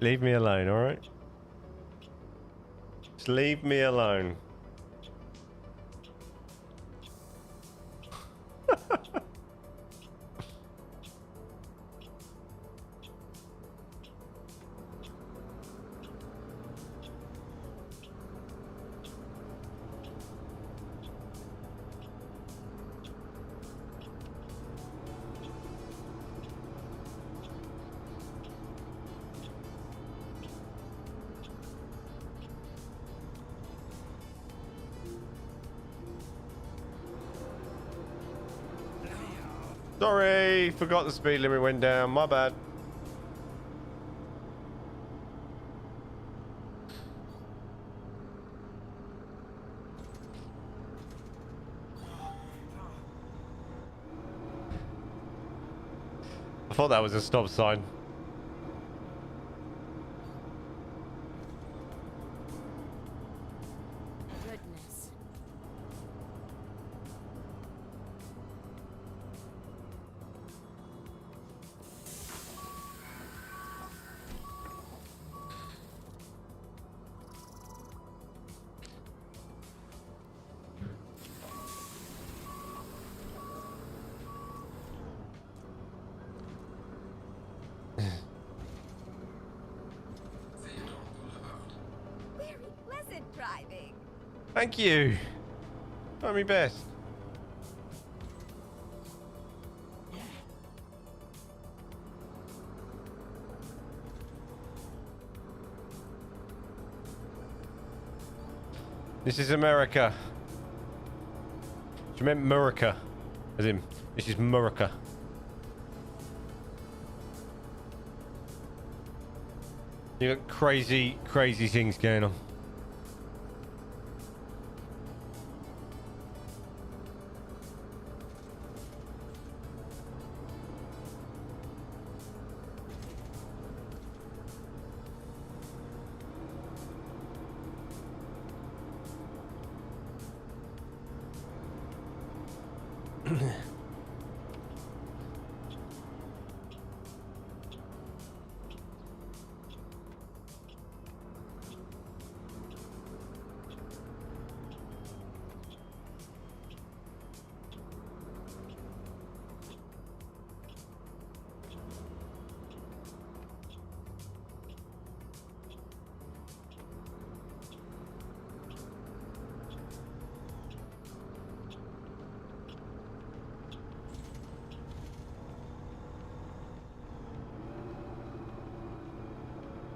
[SPEAKER 1] Leave me alone, alright? Just leave me alone. Sorry, forgot the speed limit went down. My bad. I thought that was a stop sign.
[SPEAKER 3] Goodness. Very pleasant driving.
[SPEAKER 1] Thank you. Try my best. This is America. She meant Murica. As in, this is Murica. You got crazy, crazy things going on.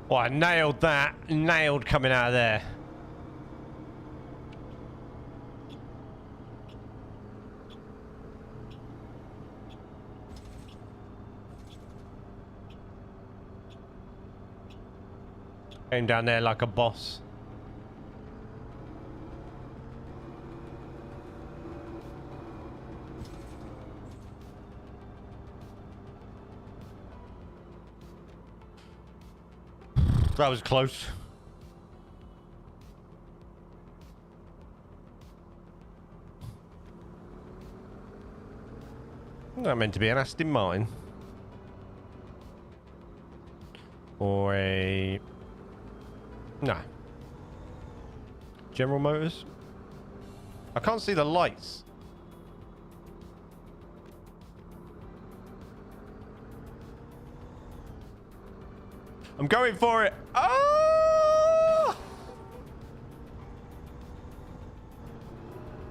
[SPEAKER 1] Oh, I nailed that. Nailed coming out of there. Came down there like a boss. That was close. Not meant to be an Aston Martin. Or a... No. General Motors? I can't see the lights. I'm going for it. Ah!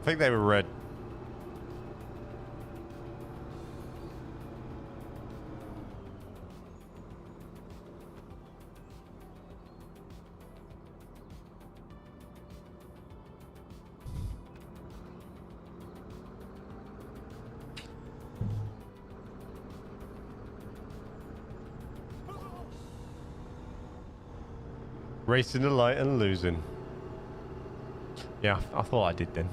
[SPEAKER 1] I think they were red. Racing the light and losing. Yeah, I thought I did then.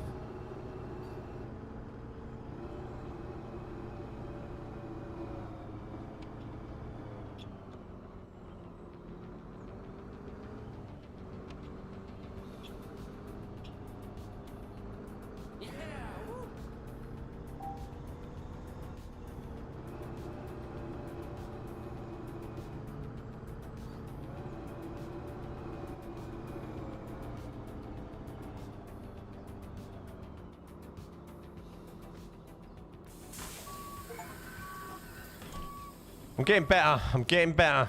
[SPEAKER 1] I'm getting better. I'm getting better.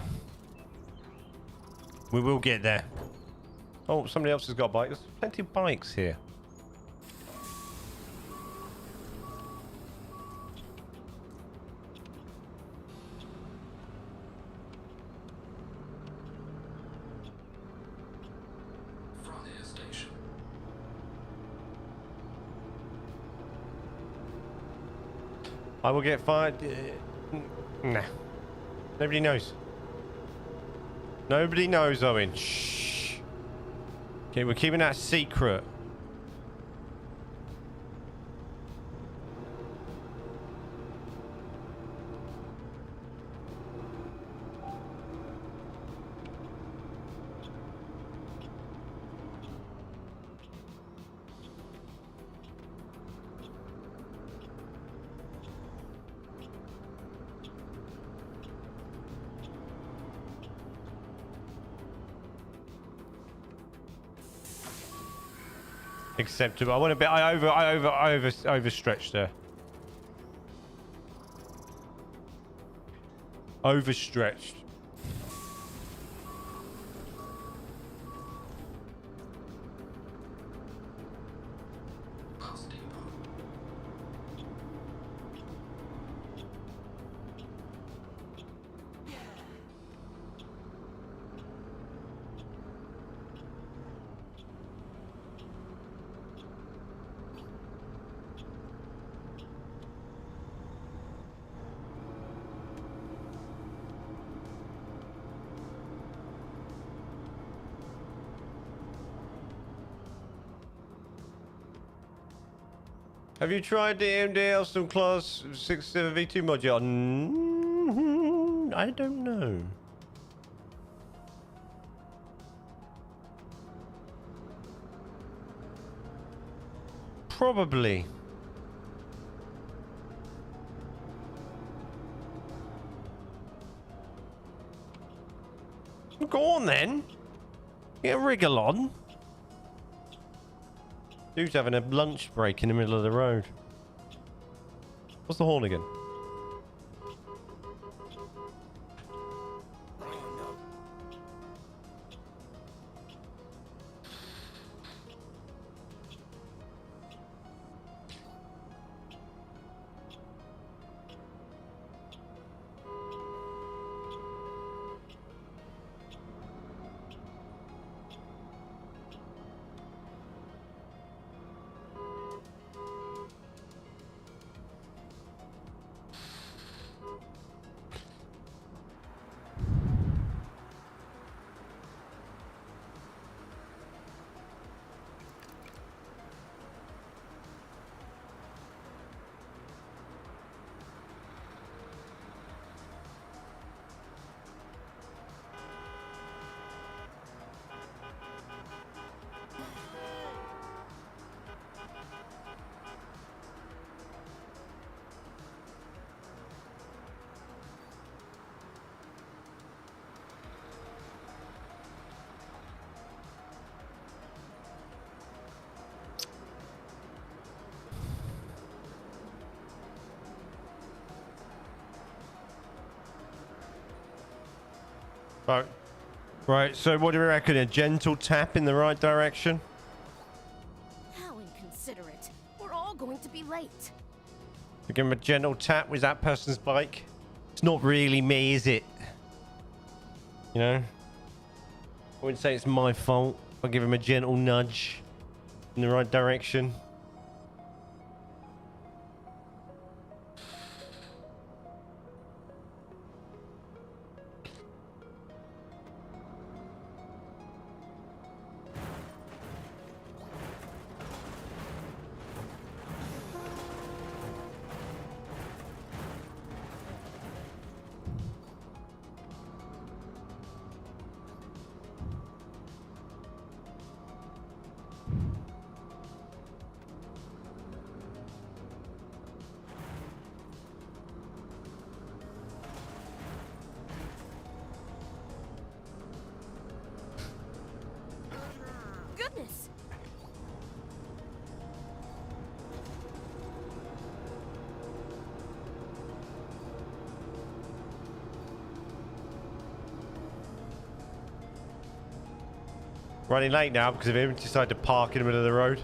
[SPEAKER 1] We will get there. Oh, somebody else has got a bike. There's plenty of bikes here. I will get fired. Nah. Nobody knows. Nobody knows, Owen. Shh. Okay, we're keeping that secret. Acceptable. I want a bit. I overstretched there. Overstretched. Have you tried the AMD Alstom Class 67 V2 module? I don't know. Probably. Go on then. Get a wriggle on. Dude's having a lunch break in the middle of the road. What's the horn again? Right. Right, so what do you reckon? A gentle tap in the right direction?
[SPEAKER 4] How inconsiderate. We're all going to be late.
[SPEAKER 1] We give him a gentle tap with that person's bike. It's not really me, is it? You know? I wouldn't say it's my fault. I'll give him a gentle nudge in the right direction.
[SPEAKER 4] Goodness!
[SPEAKER 1] Running late now because of him. Decided to park in the middle of the road.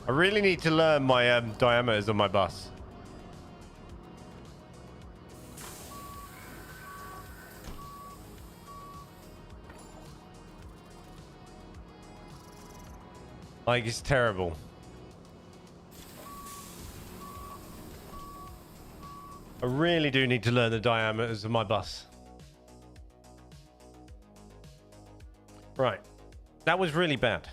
[SPEAKER 1] I really need to learn my diameters on my bus. Like, it's terrible. I really do need to learn the diameters of my bus. Right. That was really bad.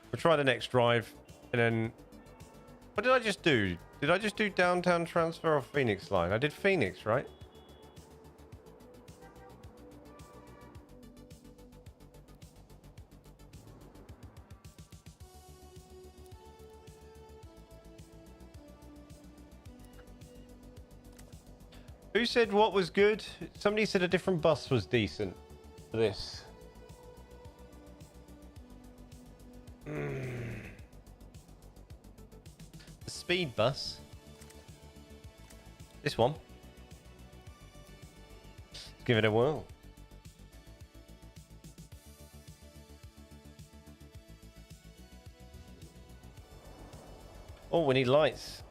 [SPEAKER 1] We'll try the next drive, and then... What did I just do? Did I just do downtown transfer or Phoenix line? I did Phoenix, right? Who said what was good? Somebody said a different bus was decent for this. The speed bus. This one. Let's give it a whirl. Oh, we need lights.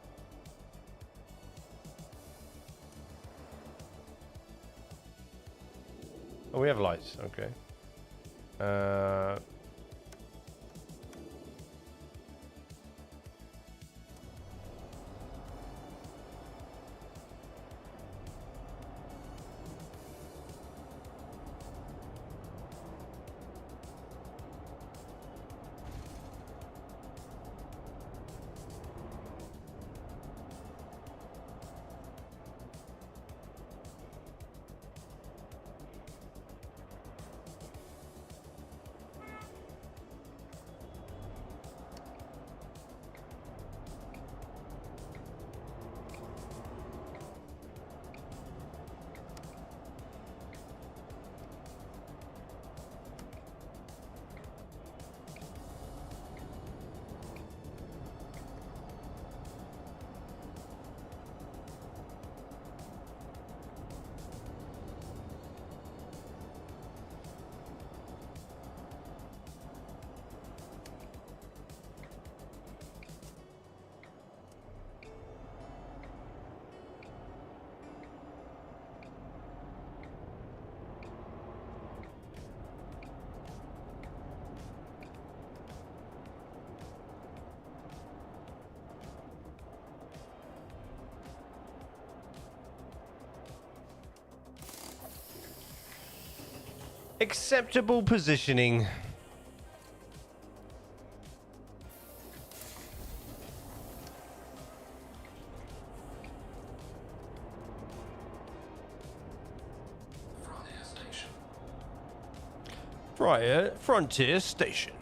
[SPEAKER 1] Oh, we have lights. Okay. Acceptable positioning. Frontier Station.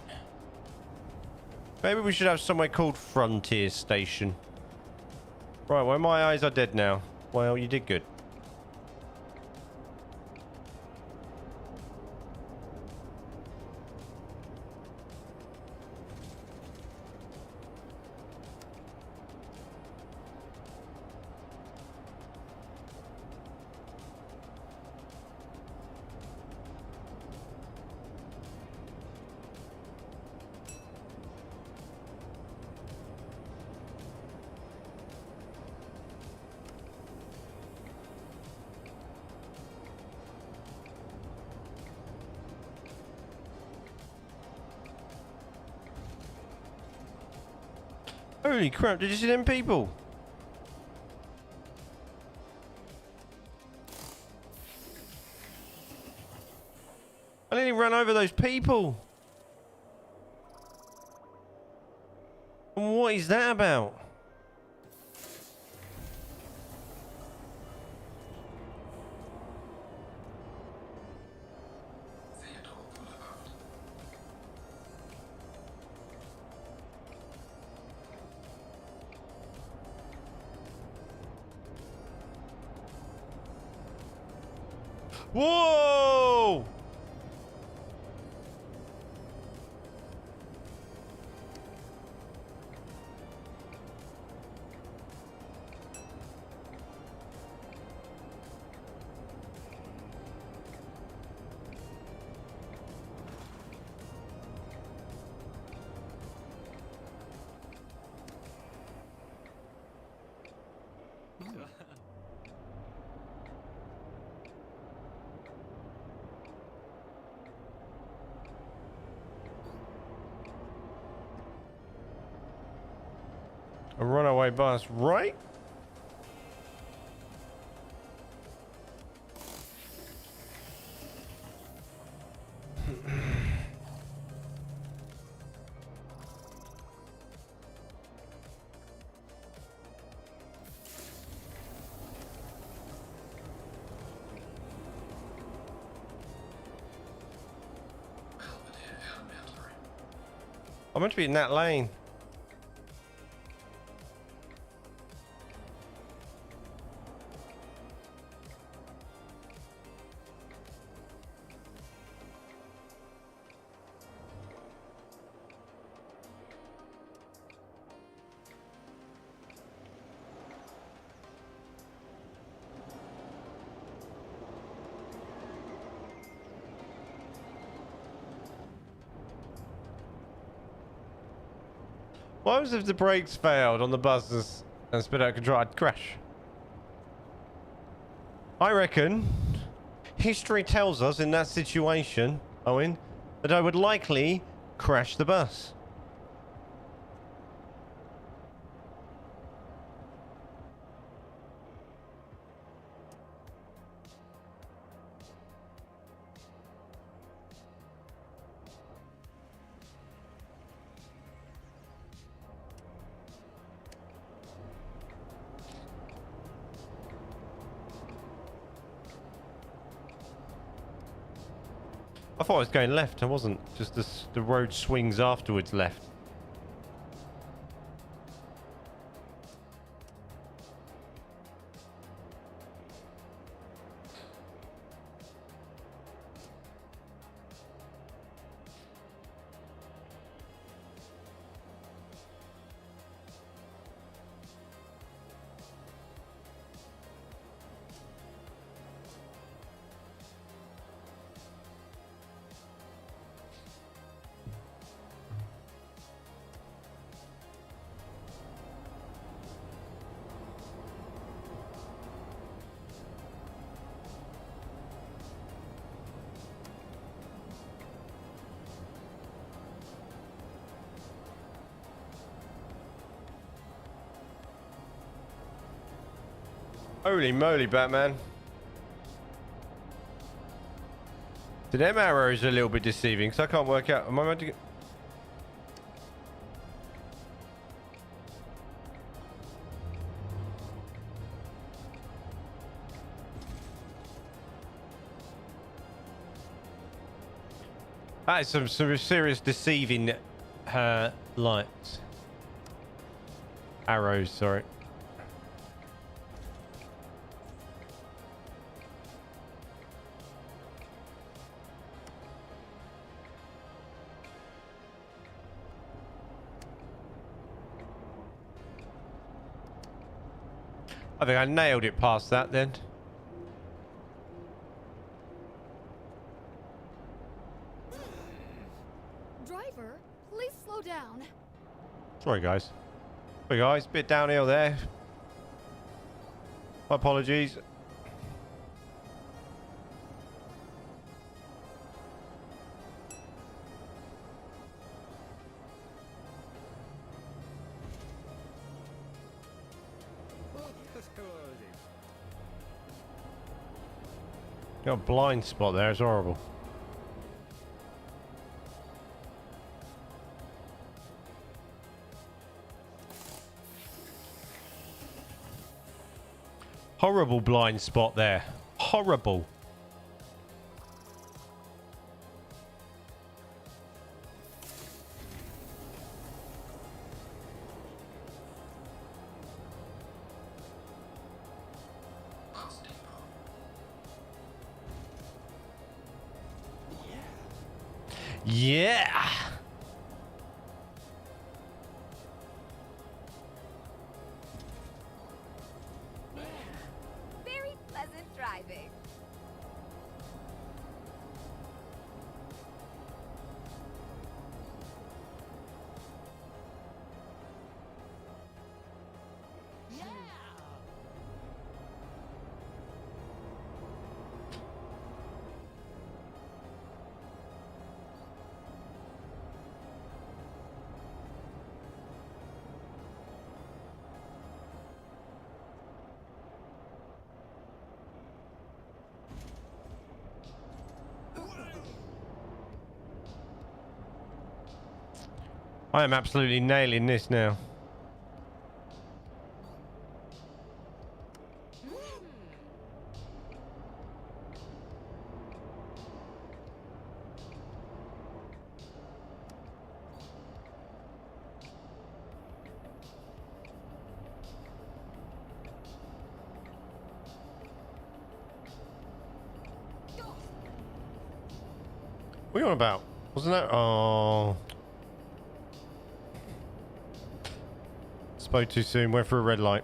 [SPEAKER 1] Maybe we should have somewhere called Frontier Station. Right, well, my eyes are dead now. Well, you did good. Holy crap, did you see them people? I nearly ran over those people. And what is that about? Whoa! A runaway bus, right? I'm meant to be in that lane. What happens if the brakes failed on the buses and spit out control? I'd crash. I reckon history tells us in that situation, Owen, that I would likely crash the bus. I thought I was going left. I wasn't. Just the road swings afterwards left. Holy moly, Batman. The them arrows are a little bit deceiving, because I can't work out. Am I meant to get... That is some serious deceiving lights. Arrows, sorry. I think I nailed it past that then.
[SPEAKER 3] Driver, please slow down.
[SPEAKER 1] Sorry guys. Sorry guys, bit downhill there. My apologies. Got a blind spot there, it's horrible. Horrible blind spot there. Horrible. Yeah.
[SPEAKER 3] Very pleasant driving.
[SPEAKER 1] I am absolutely nailing this now. What are you on about? Wasn't that? Oh. Spoke too soon. Went for a red light.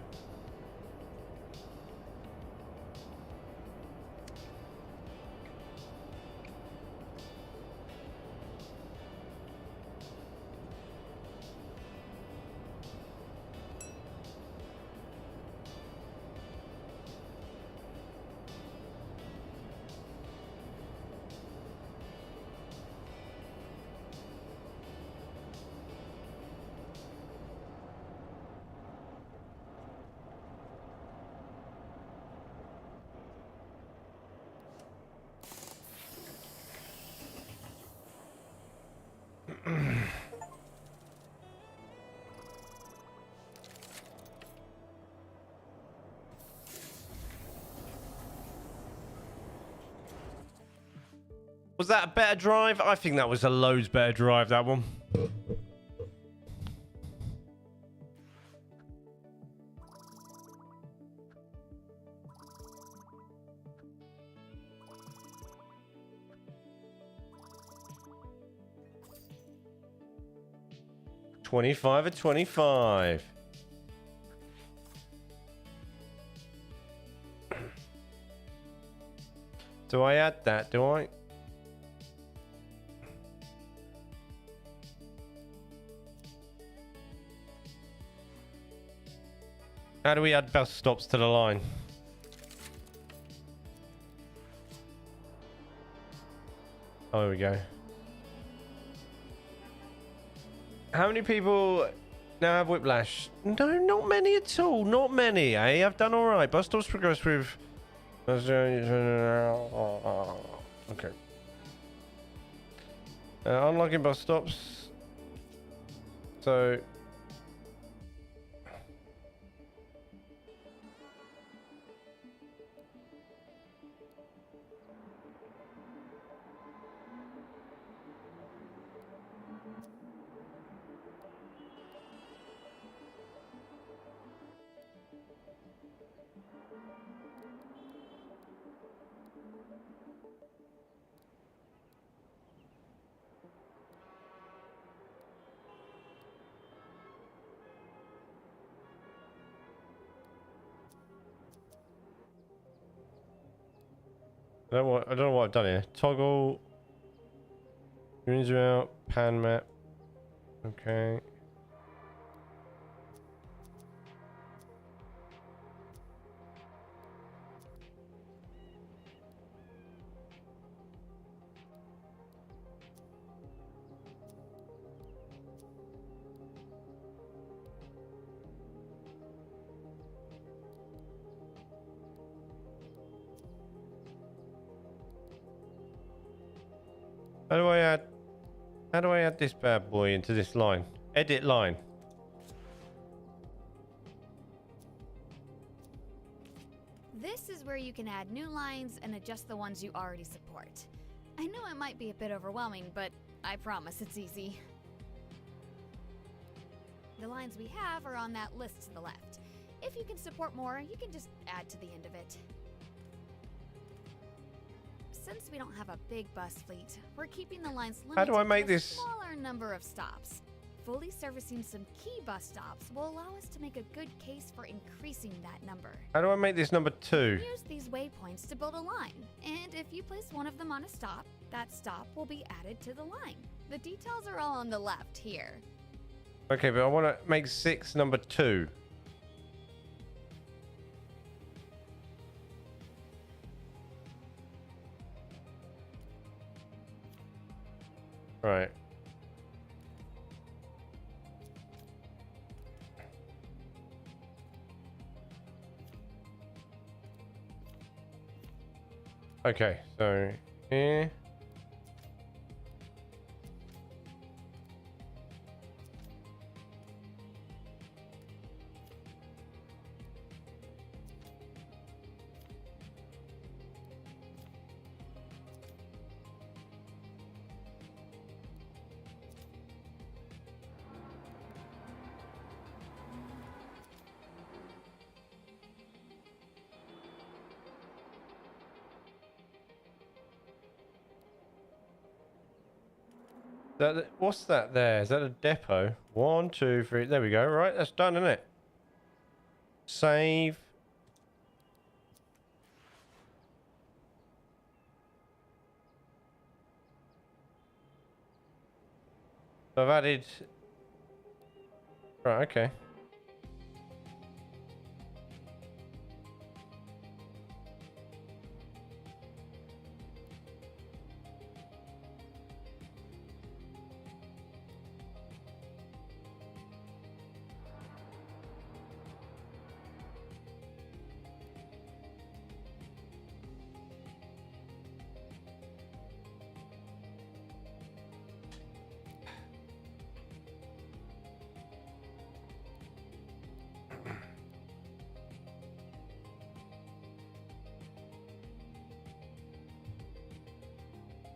[SPEAKER 1] Was that a better drive? I think that was a loads better drive, that one. $25 or $25. Do I add that? Do I? How do we add bus stops to the line? Oh, there we go. How many people now have whiplash? No, not many at all. Not many, eh? I've done all right. Bus stops progress with... Okay. Unlocking bus stops. So... I don't know what I've done here. Toggle. Green zoom out. Pan map. Okay. How do I add this bad boy into this line? Edit line.
[SPEAKER 3] This is where you can add new lines and adjust the ones you already support. I know it might be a bit overwhelming, but I promise it's easy. The lines we have are on that list to the left. If you can support more, you can just add to the end of it. Since we don't have a big bus fleet, we're keeping the lines limited
[SPEAKER 1] How do I make
[SPEAKER 3] to a
[SPEAKER 1] this?
[SPEAKER 3] smaller number of stops. Fully servicing some key bus stops will allow us to make a good case for increasing that number.
[SPEAKER 1] How do I make this number 2?
[SPEAKER 3] Use these waypoints to build a line, and if you place one of them on a stop, that stop will be added to the line. The details are all on the left here.
[SPEAKER 1] Okay, but I want to make 6 number 2. Right. Okay, so here. What's that there? Is that a depot? 1, 2, 3. There we go. Right, that's done, isn't it? Save. I've added. Right, okay.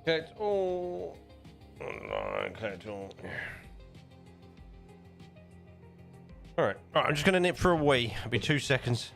[SPEAKER 1] Collect all. Online, collect all. Alright, I'm just going to nip for a wee. It'll be 2 seconds.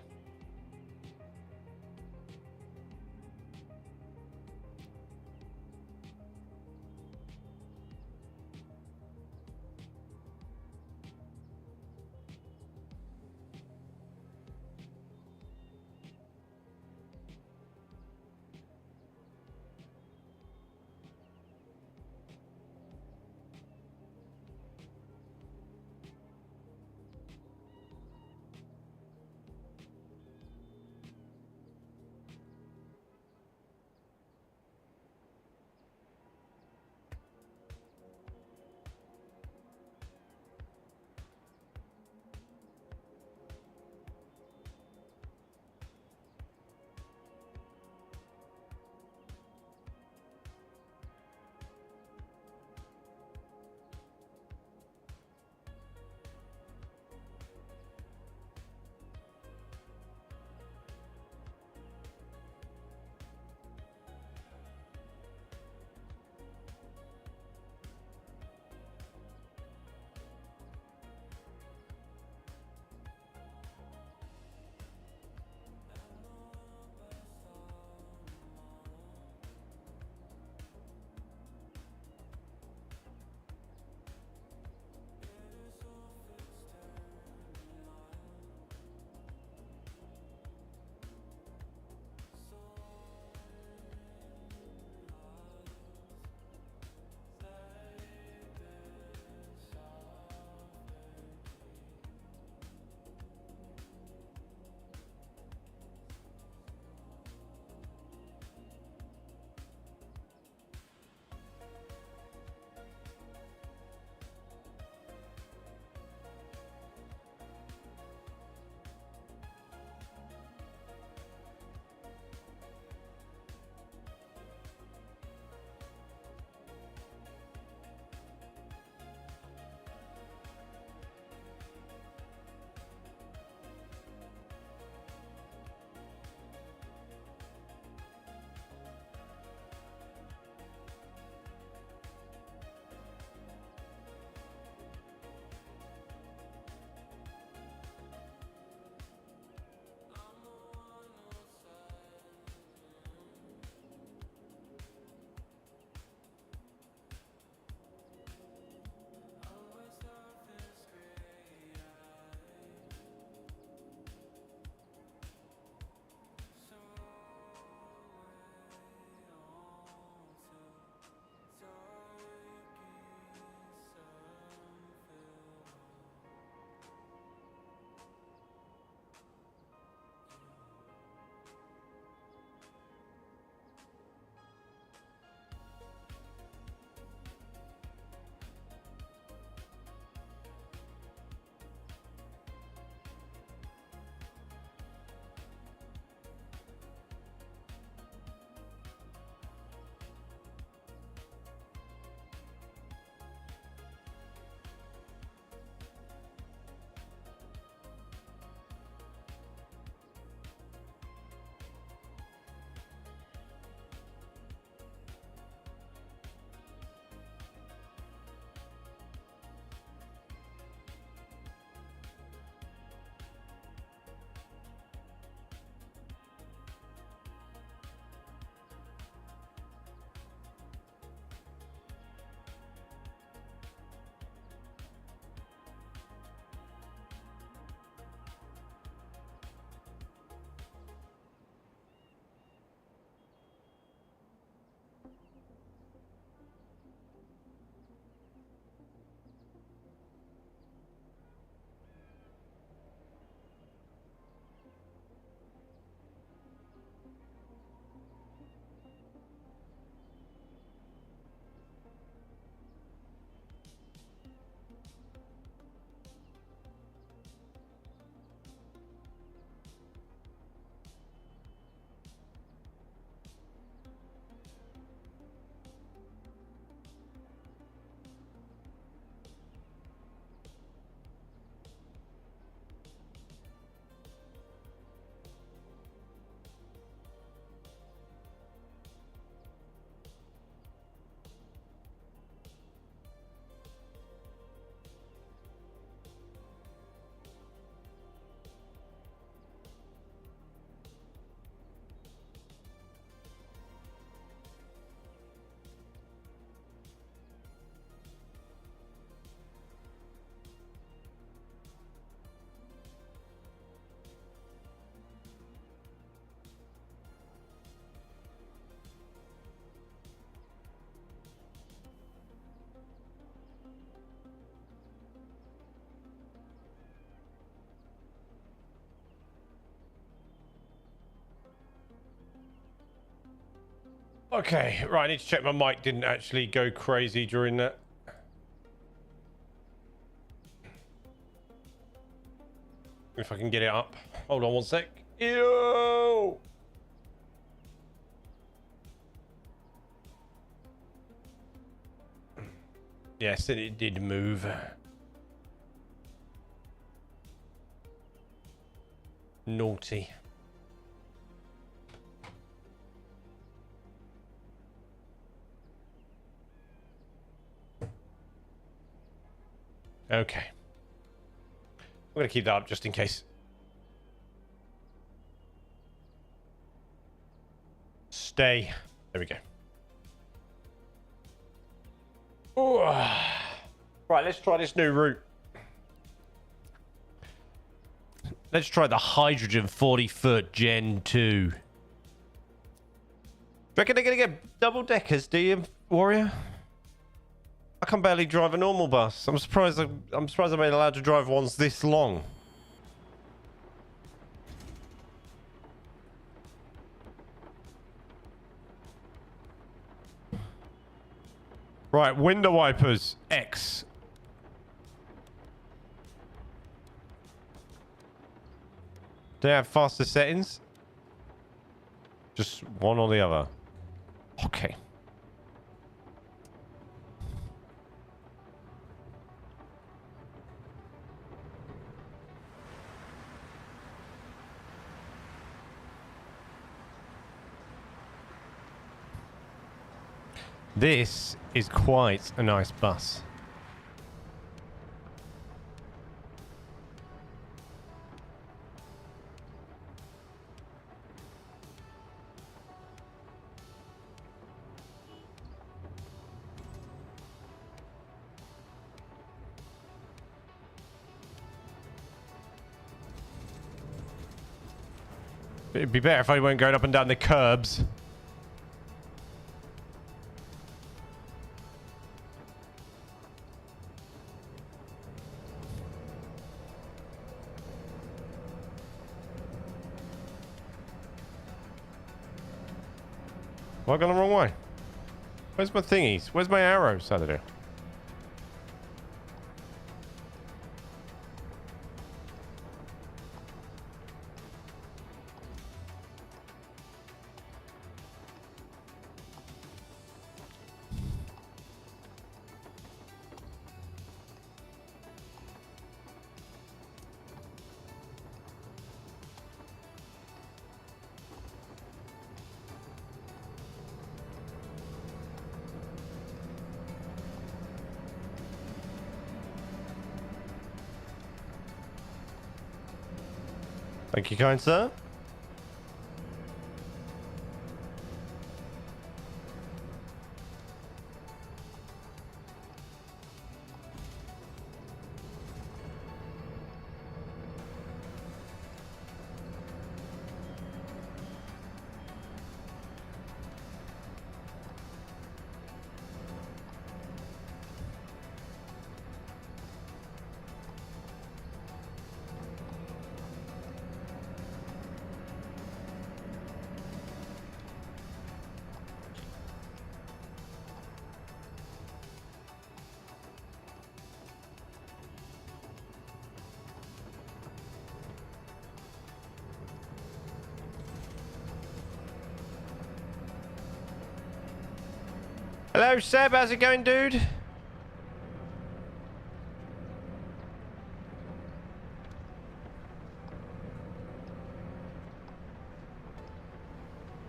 [SPEAKER 1] Okay, right, I need to check my mic didn't actually go crazy during that. If I can get it up. Hold on one sec. Ew! Yes, it did move. Naughty. Okay. I'm going to keep that up just in case. Stay. There we go. Ooh. Right, let's try this new route. Let's try the hydrogen 40-foot Gen 2. Do you reckon they're going to get double deckers, do you, Warrior? I can barely drive a normal bus. I'm surprised I'm being allowed to drive ones this long. Right, window wipers, X. Do they have faster settings? Just one or the other. Okay. This is quite a nice bus. It'd be better if I weren't going up and down the curbs. Have I gone the wrong way? Where's my thingies? Where's my arrows? Saturday. Thank you, kind sir. Hello, Seb. How's it going, dude?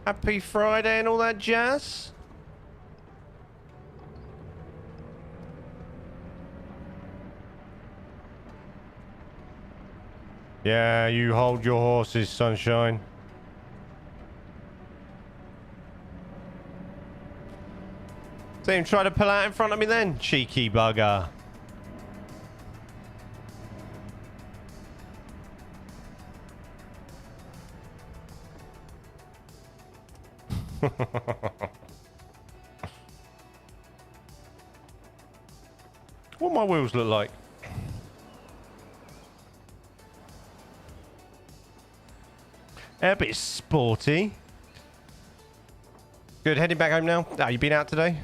[SPEAKER 1] Happy Friday and all that jazz. Yeah, you hold your horses, sunshine. See him try to pull out in front of me then, cheeky bugger. What my wheels look like? A bit sporty. Good. Heading back home now. You been out today?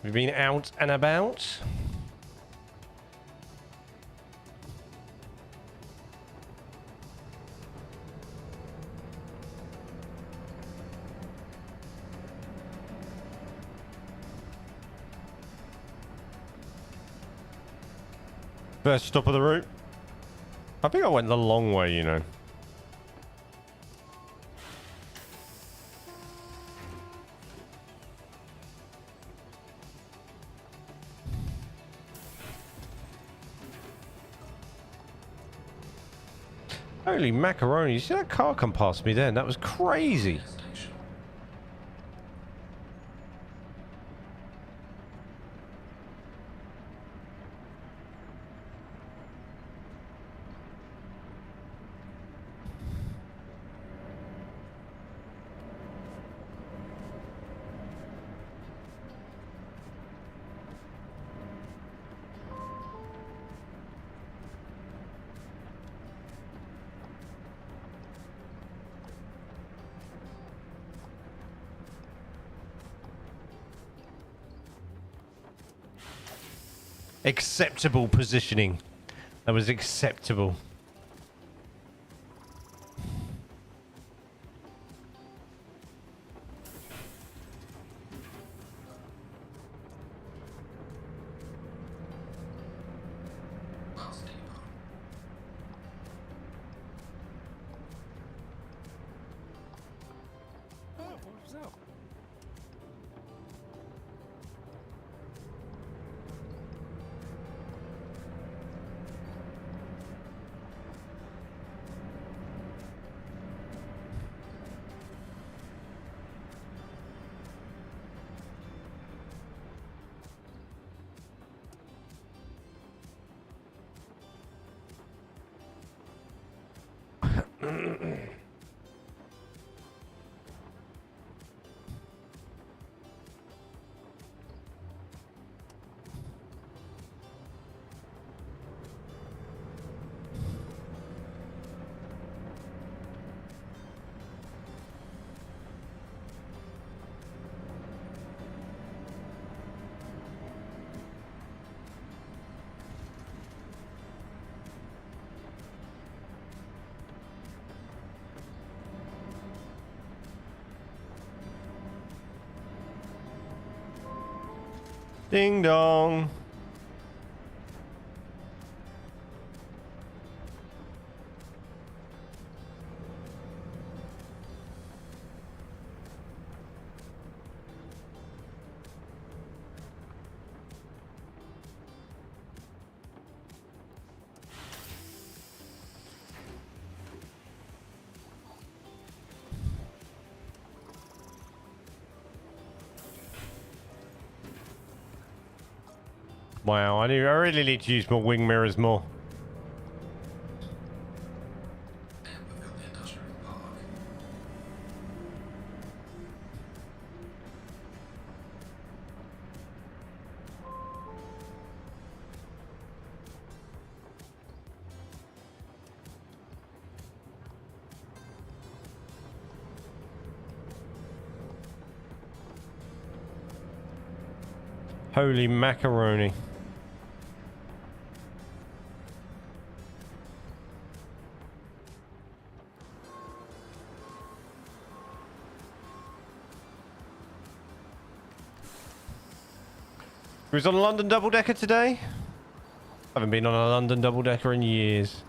[SPEAKER 1] We've been out and about. First stop of the route. I think I went the long way, you know. Holy macaroni, you see that car come past me then? That was crazy. Acceptable positioning. That was acceptable. Ding dong. Wow, I really need to use my wing mirrors more. Holy macaroni. We was on a London double-decker today? I haven't been on a London double-decker in years.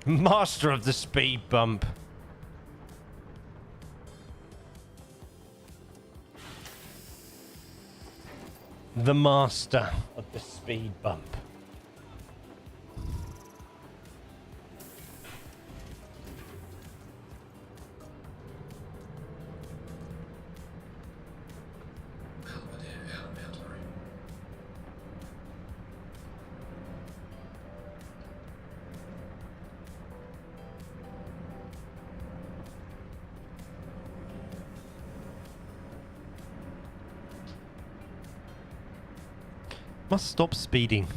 [SPEAKER 1] Master of the speed bump. The master of the speed bump. Must stop speeding.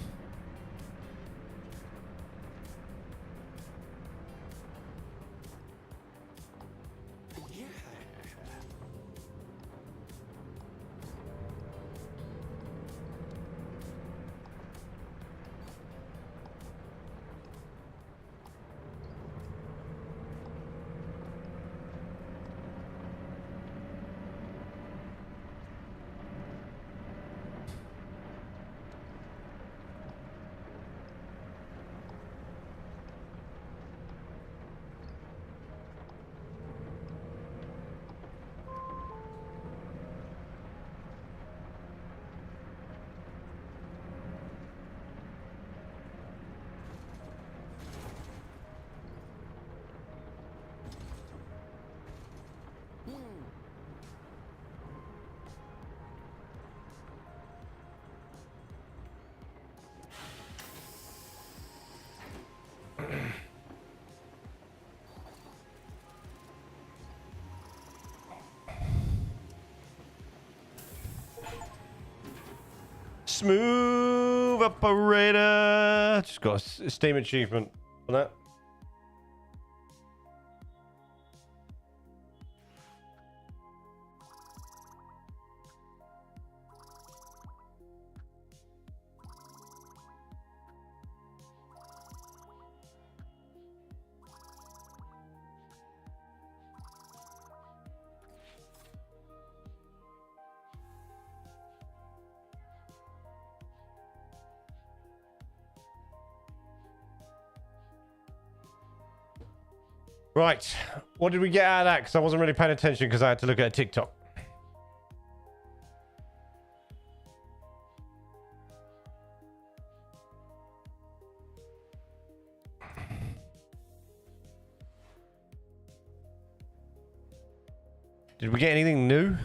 [SPEAKER 1] Smooth operator. Just got a Steam achievement on that. Right, what did we get out of that? Because I wasn't really paying attention because I had to look at a TikTok. Did we get anything new?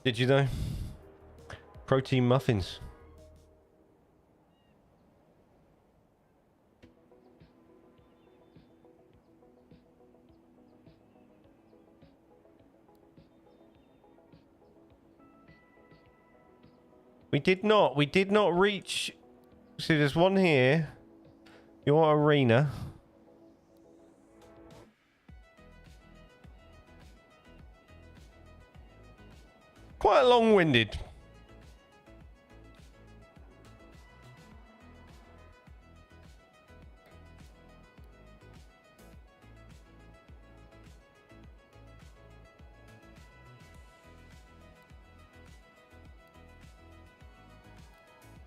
[SPEAKER 1] Did you though? Protein muffins. We did not reach. See, there's one here. Your arena. Quite long-winded.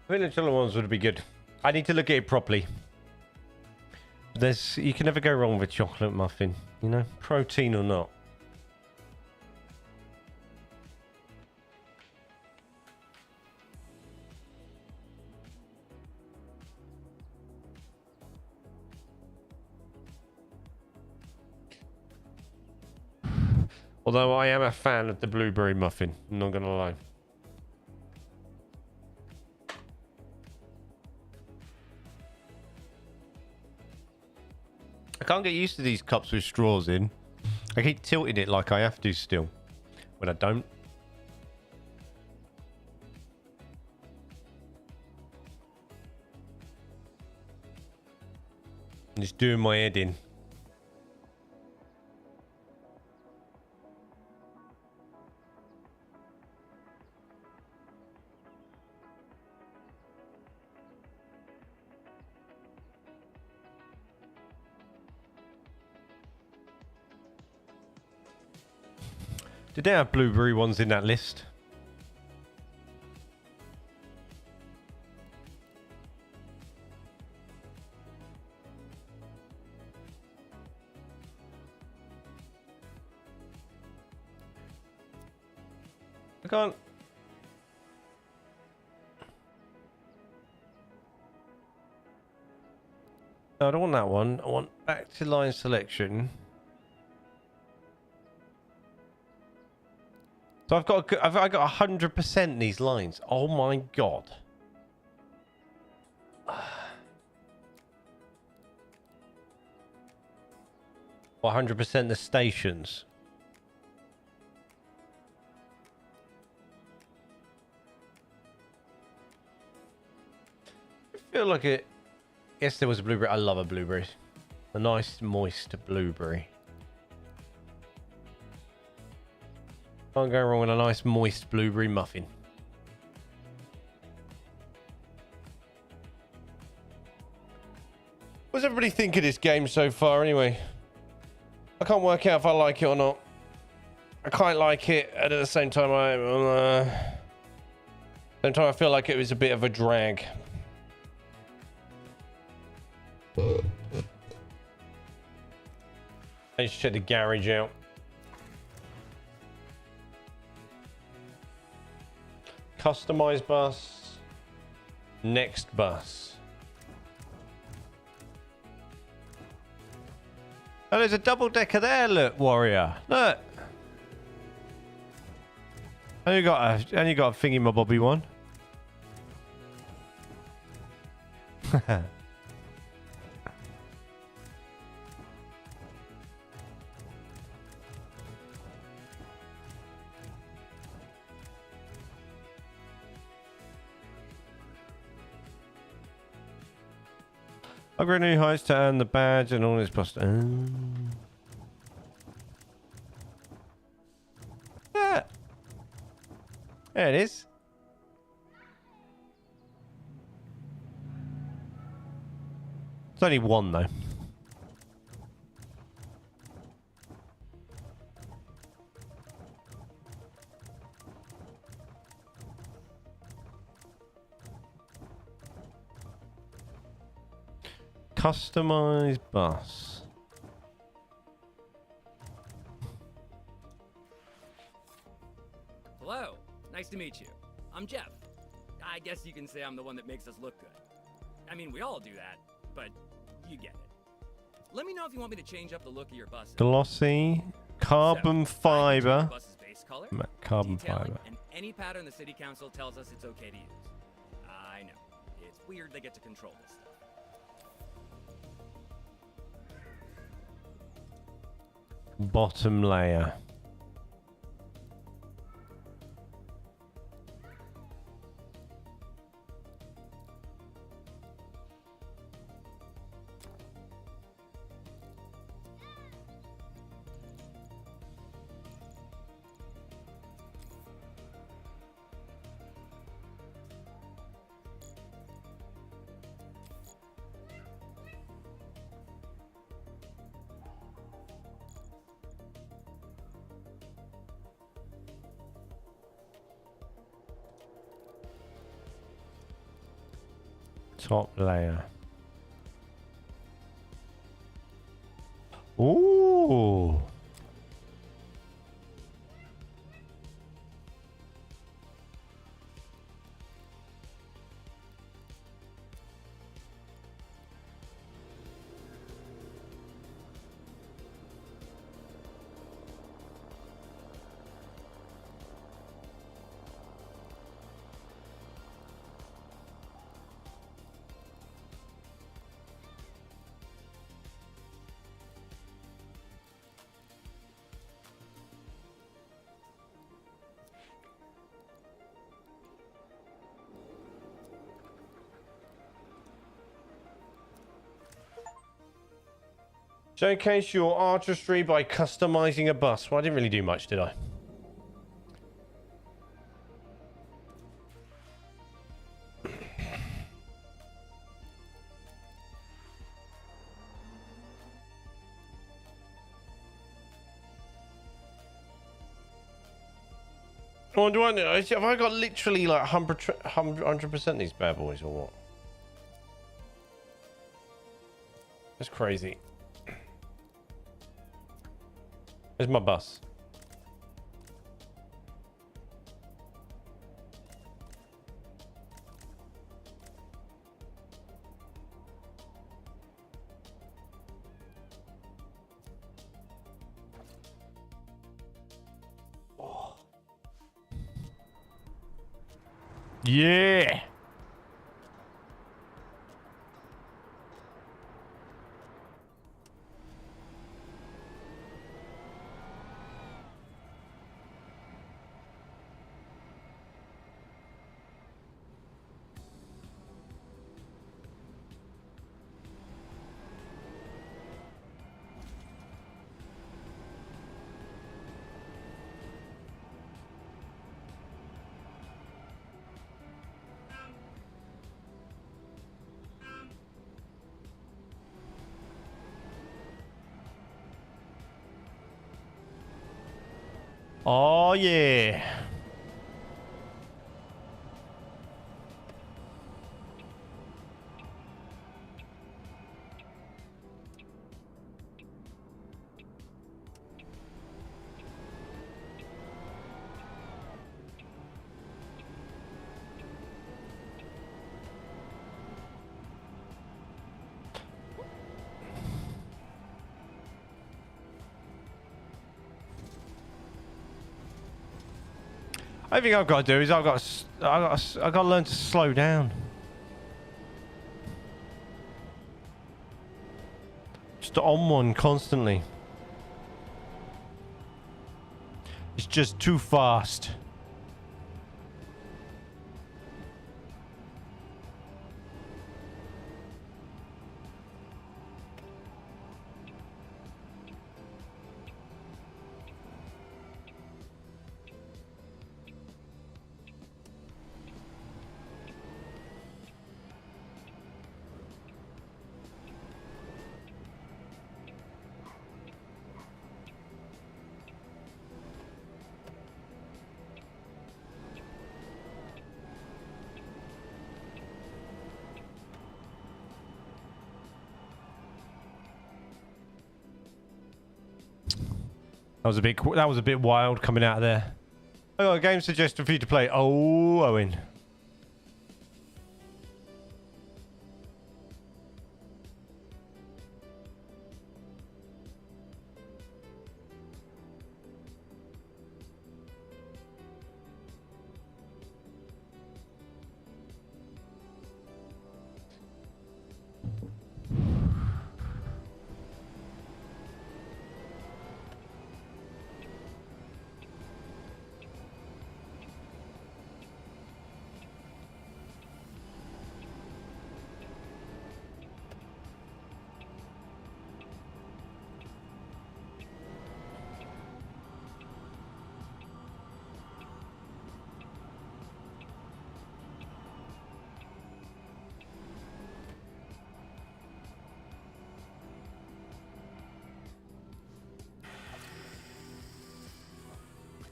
[SPEAKER 1] I think the chiller ones would be good. I need to look at it properly. You can never go wrong with chocolate muffin, you know, protein or not. Although I am a fan of the blueberry muffin, I'm not gonna lie. I can't get used to these cups with straws in. I keep tilting it like I have to still, when I don't. I'm just doing my head in. Did they have blueberry ones in that list? I can't. No, I don't want that one. I want back to line selection. So I've got 100% these lines. Oh my god. 100% the stations. I feel like it. Yes, there was a blueberry. I love a blueberry. A nice, moist blueberry. Can't go wrong with a nice, moist blueberry muffin. What does everybody think of this game so far, anyway? I can't work out if I like it or not. I quite like it, and at the same time, I feel like it was a bit of a drag. Let's check the garage out. Customize bus. Next bus. Oh, there's a double decker there, look, warrior. Look. And you got a thingy my bobby one. Upgrade new heights to earn the badge and all this plus. Yeah. There it is. It's only one though. Customize bus.
[SPEAKER 5] Hello, nice to meet you. I'm Jeff. I guess you can say I'm the one that makes us look good. I mean, we all do that, but you get it. Let me know if you want me to change up the look of your buses.
[SPEAKER 1] Glossy, carbon fiber,
[SPEAKER 5] Bus's base color,
[SPEAKER 1] carbon
[SPEAKER 5] detailing,
[SPEAKER 1] fiber.
[SPEAKER 5] and any pattern the city council tells us it's okay to use. I know, it's weird they get to control this stuff.
[SPEAKER 1] Bottom layer. Top layer. Ooh. Showcase your artistry by customizing a bus. Well, I didn't really do much, did I? What do I know? Have I got literally like 100% these bad boys or what? That's crazy. Where's my bus? Yeah. Oh, yeah. I think I've got to do is I've got to learn to slow down. Just on one constantly. It's just too fast. That was a bit wild coming out of there. I got a game suggestion for you to play. Oh, Owen.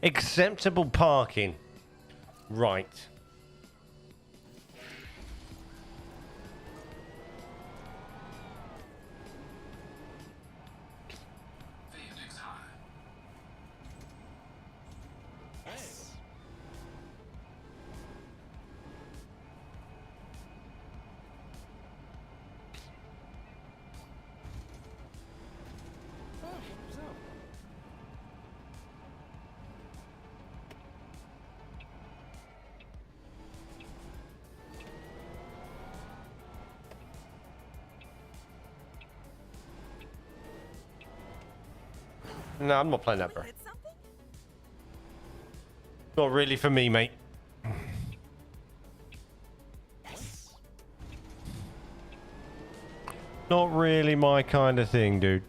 [SPEAKER 1] Acceptable parking. Right. No, I'm not playing that, bro. Not really for me, mate. Not really my kind of thing, dude.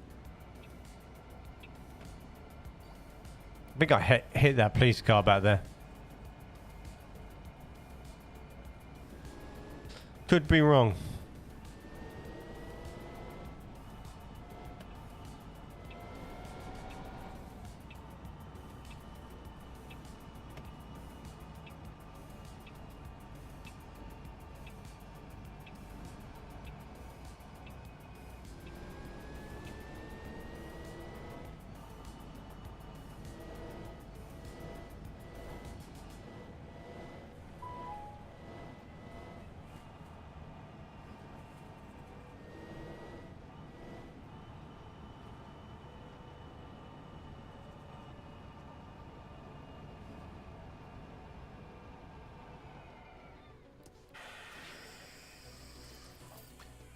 [SPEAKER 1] I think I hit that police car back there. Could be wrong.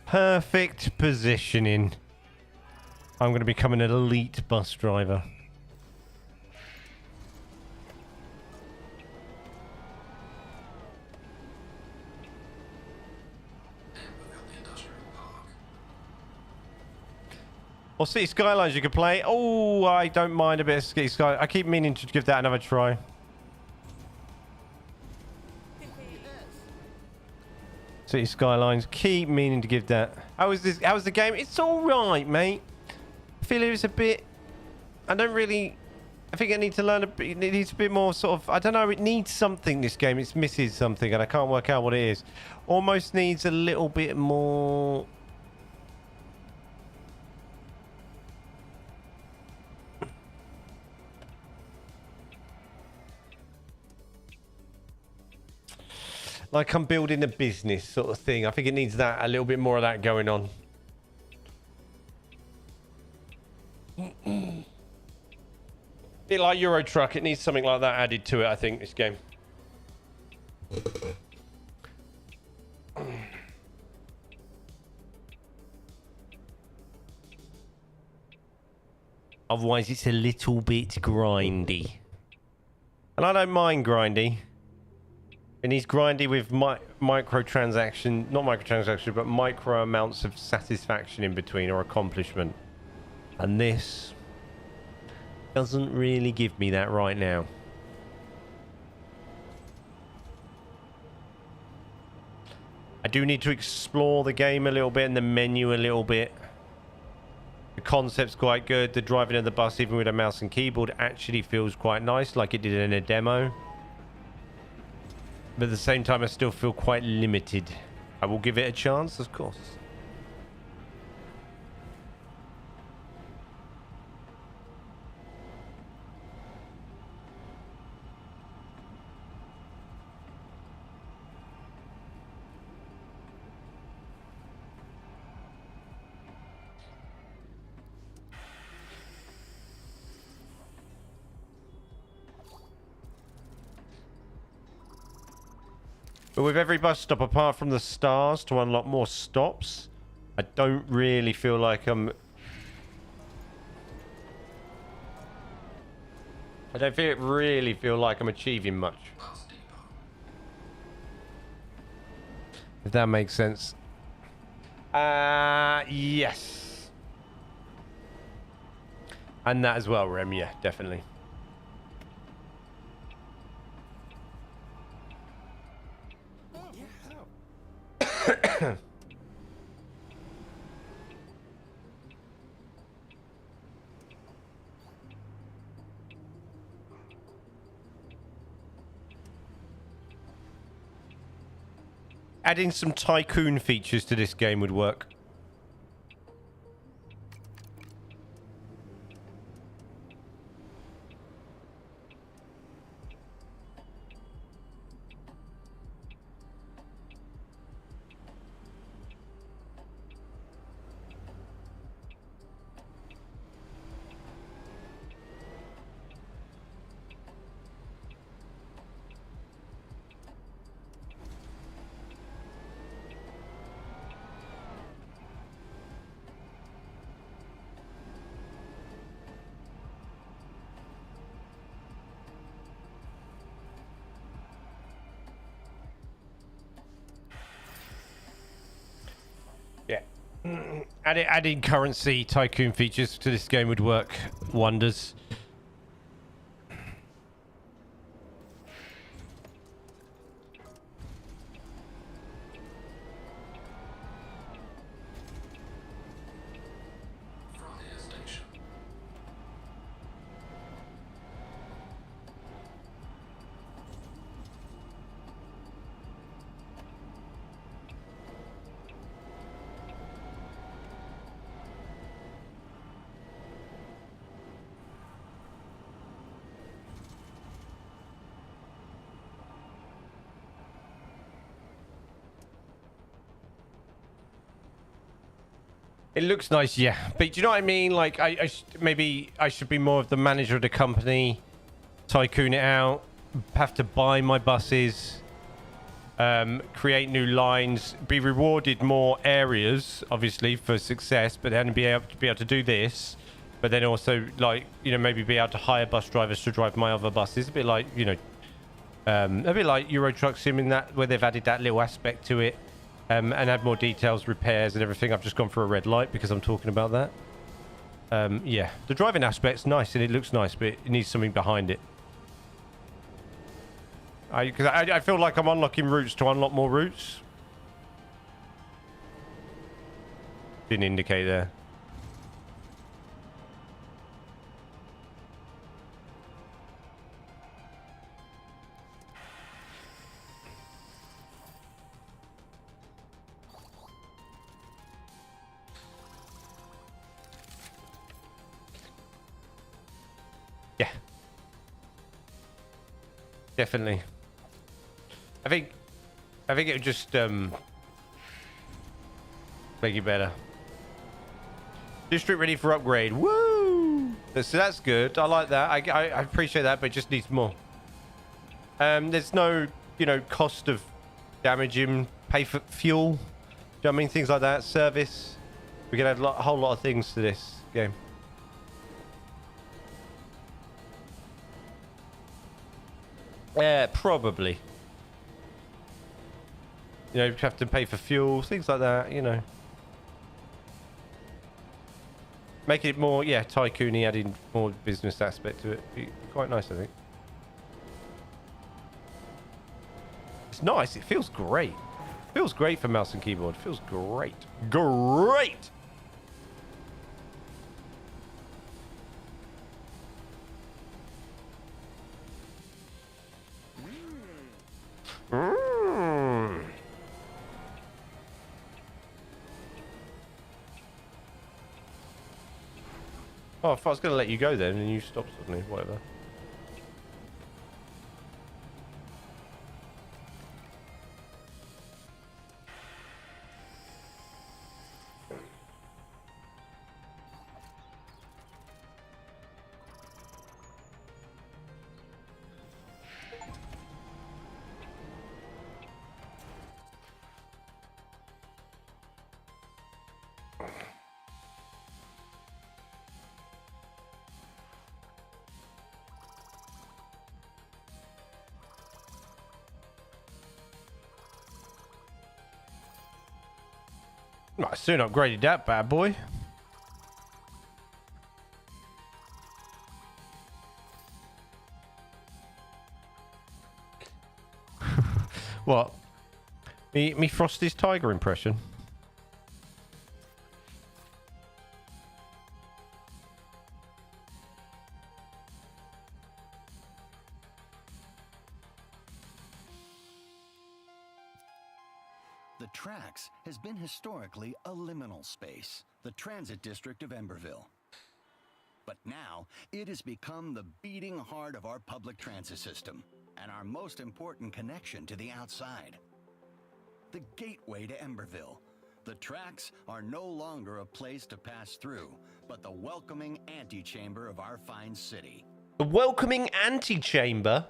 [SPEAKER 1] Perfect positioning. I'm going to become an elite bus driver. Or City Skylines you could play. Oh, I don't mind a bit of City Skylines. I keep meaning to give that another try. City Skylines. Keep meaning to give that. How was this? How was the game? It's all right, mate. I feel it was a bit. I don't really. I think I need to learn a bit. It needs a bit more sort of. I don't know. It needs something. This game. It misses something, and I can't work out what it is. Almost needs a little bit more. Like I'm building a business sort of thing. I think it needs that, a little bit more of that going on. Bit like Euro Truck. It needs something like that added to it, I think, this game. Otherwise, it's a little bit grindy. And I don't mind grindy. It needs grindy with microtransaction, not microtransaction, but micro amounts of satisfaction in between or accomplishment. And this doesn't really give me that right now. I do need to explore the game a little bit and the menu a little bit. The concept's quite good. The driving of the bus, even with a mouse and keyboard, actually feels quite nice, like it did in a demo. But at the same time, I still feel quite limited. I will give it a chance, of course. But with every bus stop, apart from the stars to unlock more stops, I don't really feel like I'm... I don't really feel like I'm achieving much. If that makes sense. Yes. And that as well, Rem, yeah, definitely. Adding some tycoon features to this game would work. Yeah. Adding currency tycoon features to this game would work wonders. It looks nice, yeah. But do you know what I mean? Like, maybe I should be more of the manager of the company, tycoon it out, have to buy my buses, create new lines, be rewarded more areas, obviously, for success, but then be able to do this, but then also, like, you know, maybe be able to hire bus drivers to drive my other buses. A bit like, you know, a bit like Euro Truck Sim in that, where they've added that little aspect to it, and add more details, repairs, and everything. I've just gone for a red light because I'm talking about that. Yeah, the driving aspect's nice and it looks nice, but it needs something behind it. Because I feel like I'm unlocking routes to unlock more routes. Didn't indicate there. Yeah. Definitely. I think it would just make it better. District ready for upgrade. Woo! So that's good. I like that. I appreciate that, but it just needs more. There's no, you know, cost of damaging, pay for fuel. Do you know what I mean? Things like that. Service. We can add a whole lot of things to this game. Yeah, probably. You know, you have to pay for fuel, things like that, you know. Make it more, yeah, tycoony, adding more business aspect to it. Be quite nice, I think. It's nice. It feels great. Feels great for mouse and keyboard. Feels great. Great! Oh, if I was going to let you go then, and you stopped suddenly, whatever. I soon upgraded that bad boy. What? Me Frosty's tiger impression?
[SPEAKER 6] The tracks has been historically a liminal space, the transit district of Emberville. But now, it has become the beating heart of our public transit system and our most important connection to the outside. The gateway to Emberville. The tracks are no longer a place to pass through, but the welcoming antechamber of our fine city.
[SPEAKER 1] The welcoming antechamber?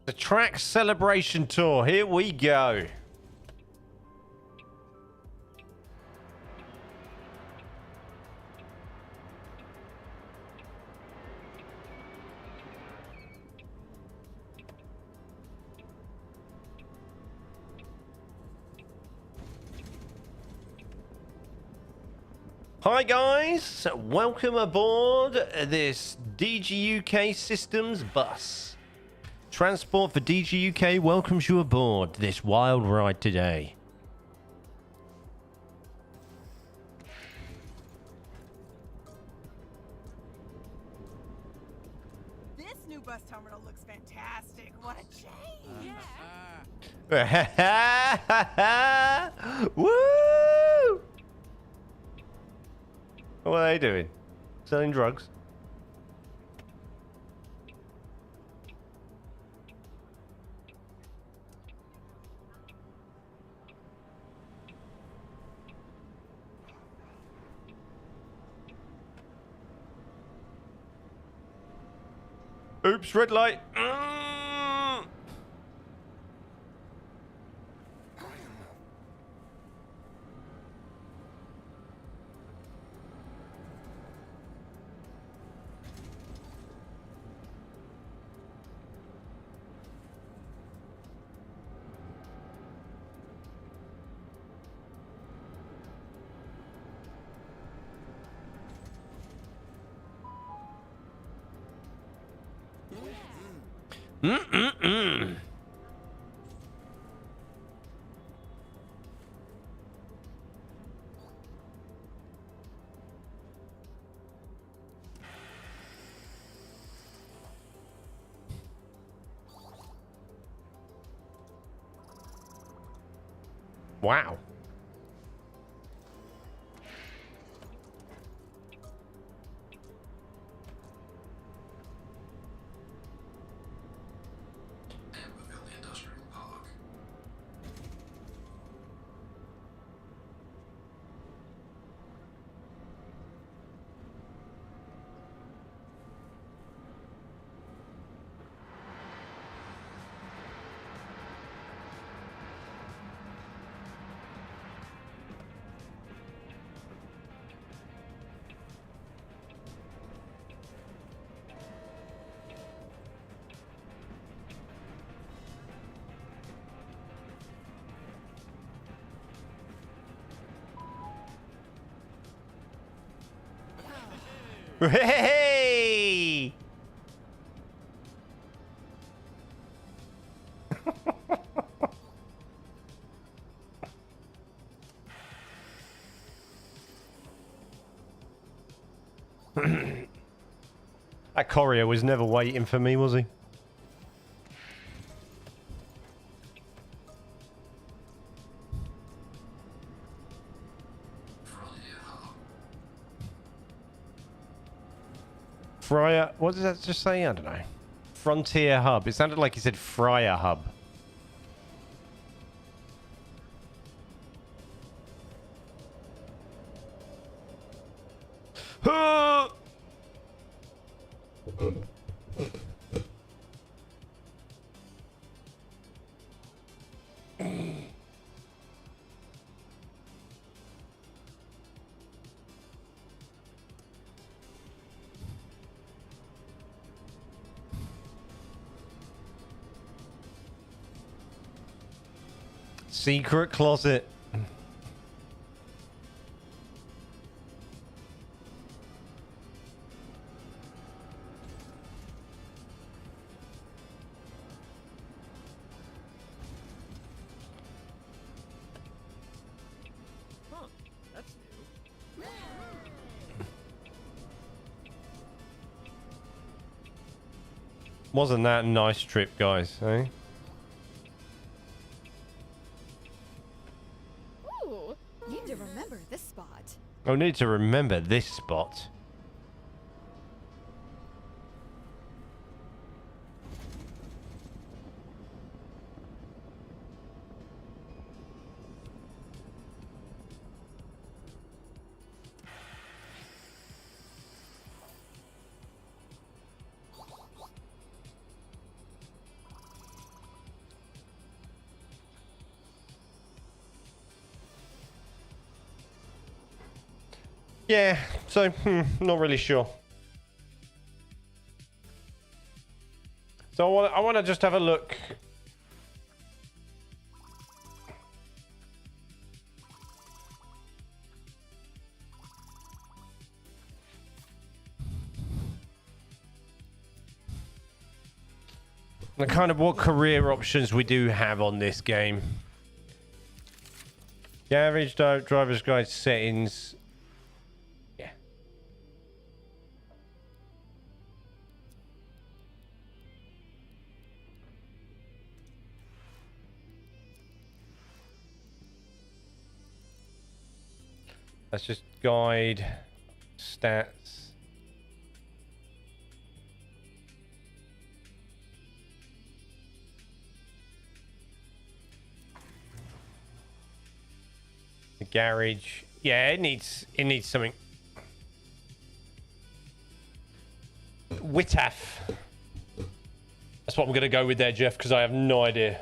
[SPEAKER 1] The track celebration tour. Here we go. Hi guys, welcome aboard this DGUK Systems bus. Transport for DGUK welcomes you aboard this wild ride today.
[SPEAKER 7] This new bus terminal looks fantastic. What a change.
[SPEAKER 1] Woo! What are they doing? Selling drugs? Oops, red light. Wow. Hey! That courier was never waiting for me, was he? Fryer, what does that just say? I don't know. Frontier Hub. It sounded like he said Fryer Hub. Secret closet.
[SPEAKER 5] Huh, that's new.
[SPEAKER 1] Wasn't that a nice trip, guys? Eh?
[SPEAKER 3] Ooh, need to remember this spot.
[SPEAKER 1] I need to remember this spot. Yeah, so, not really sure. So I want to just have a look. And kind of what career options we do have on this game. Garage driver's guide settings. That's just guide, stats. The garage. Yeah, it needs something. WITAF. That's what I'm going to go with there, Jeff, because I have no idea.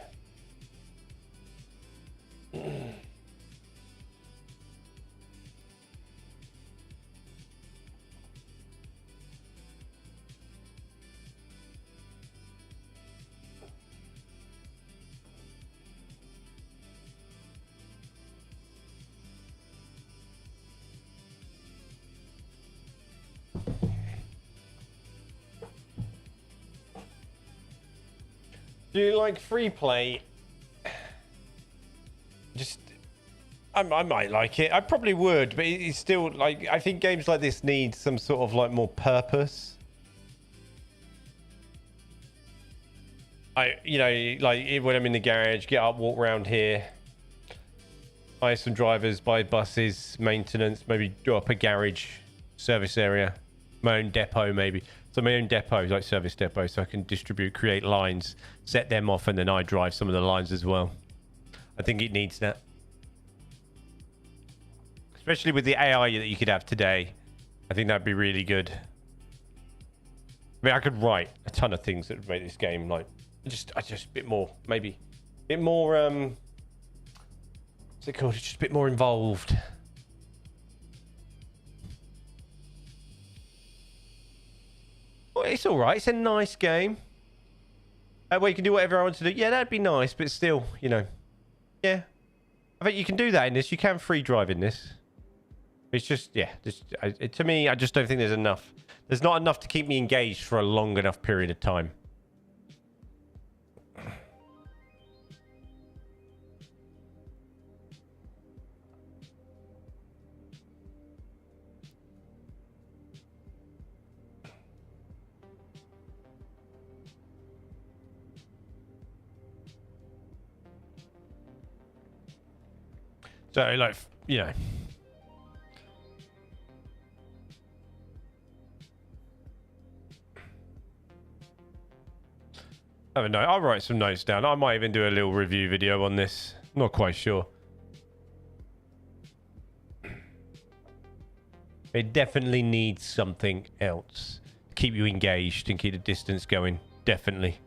[SPEAKER 1] Do you like free play? Just, I might like it. I probably would, but it's still like, I think games like this need some sort of like more purpose. You know, like when I'm in the garage, get up, walk around here, buy some drivers, buy buses, maintenance, maybe do up a garage, service area, my own depot maybe. So my own depot, like service depot, so I can distribute, create lines, set them off, and then I drive some of the lines as well. I think it needs that. Especially with the AI that you could have today. I think that'd be really good. I mean, I could write a ton of things that would make this game like just a bit more, maybe a bit more what's it called? Just a bit more involved. Well, it's all right. It's a nice game. Where you can do whatever I want to do. Yeah, that'd be nice, but still, you know. Yeah. I think you can do that in this. You can free drive in this. It's just, yeah. To me, I just don't think there's enough. There's not enough to keep me engaged for a long enough period of time. So, like, you know. I don't know. I'll write some notes down. I might even do a little review video on this. Not quite sure. It definitely needs something else to keep you engaged and keep the distance going. Definitely.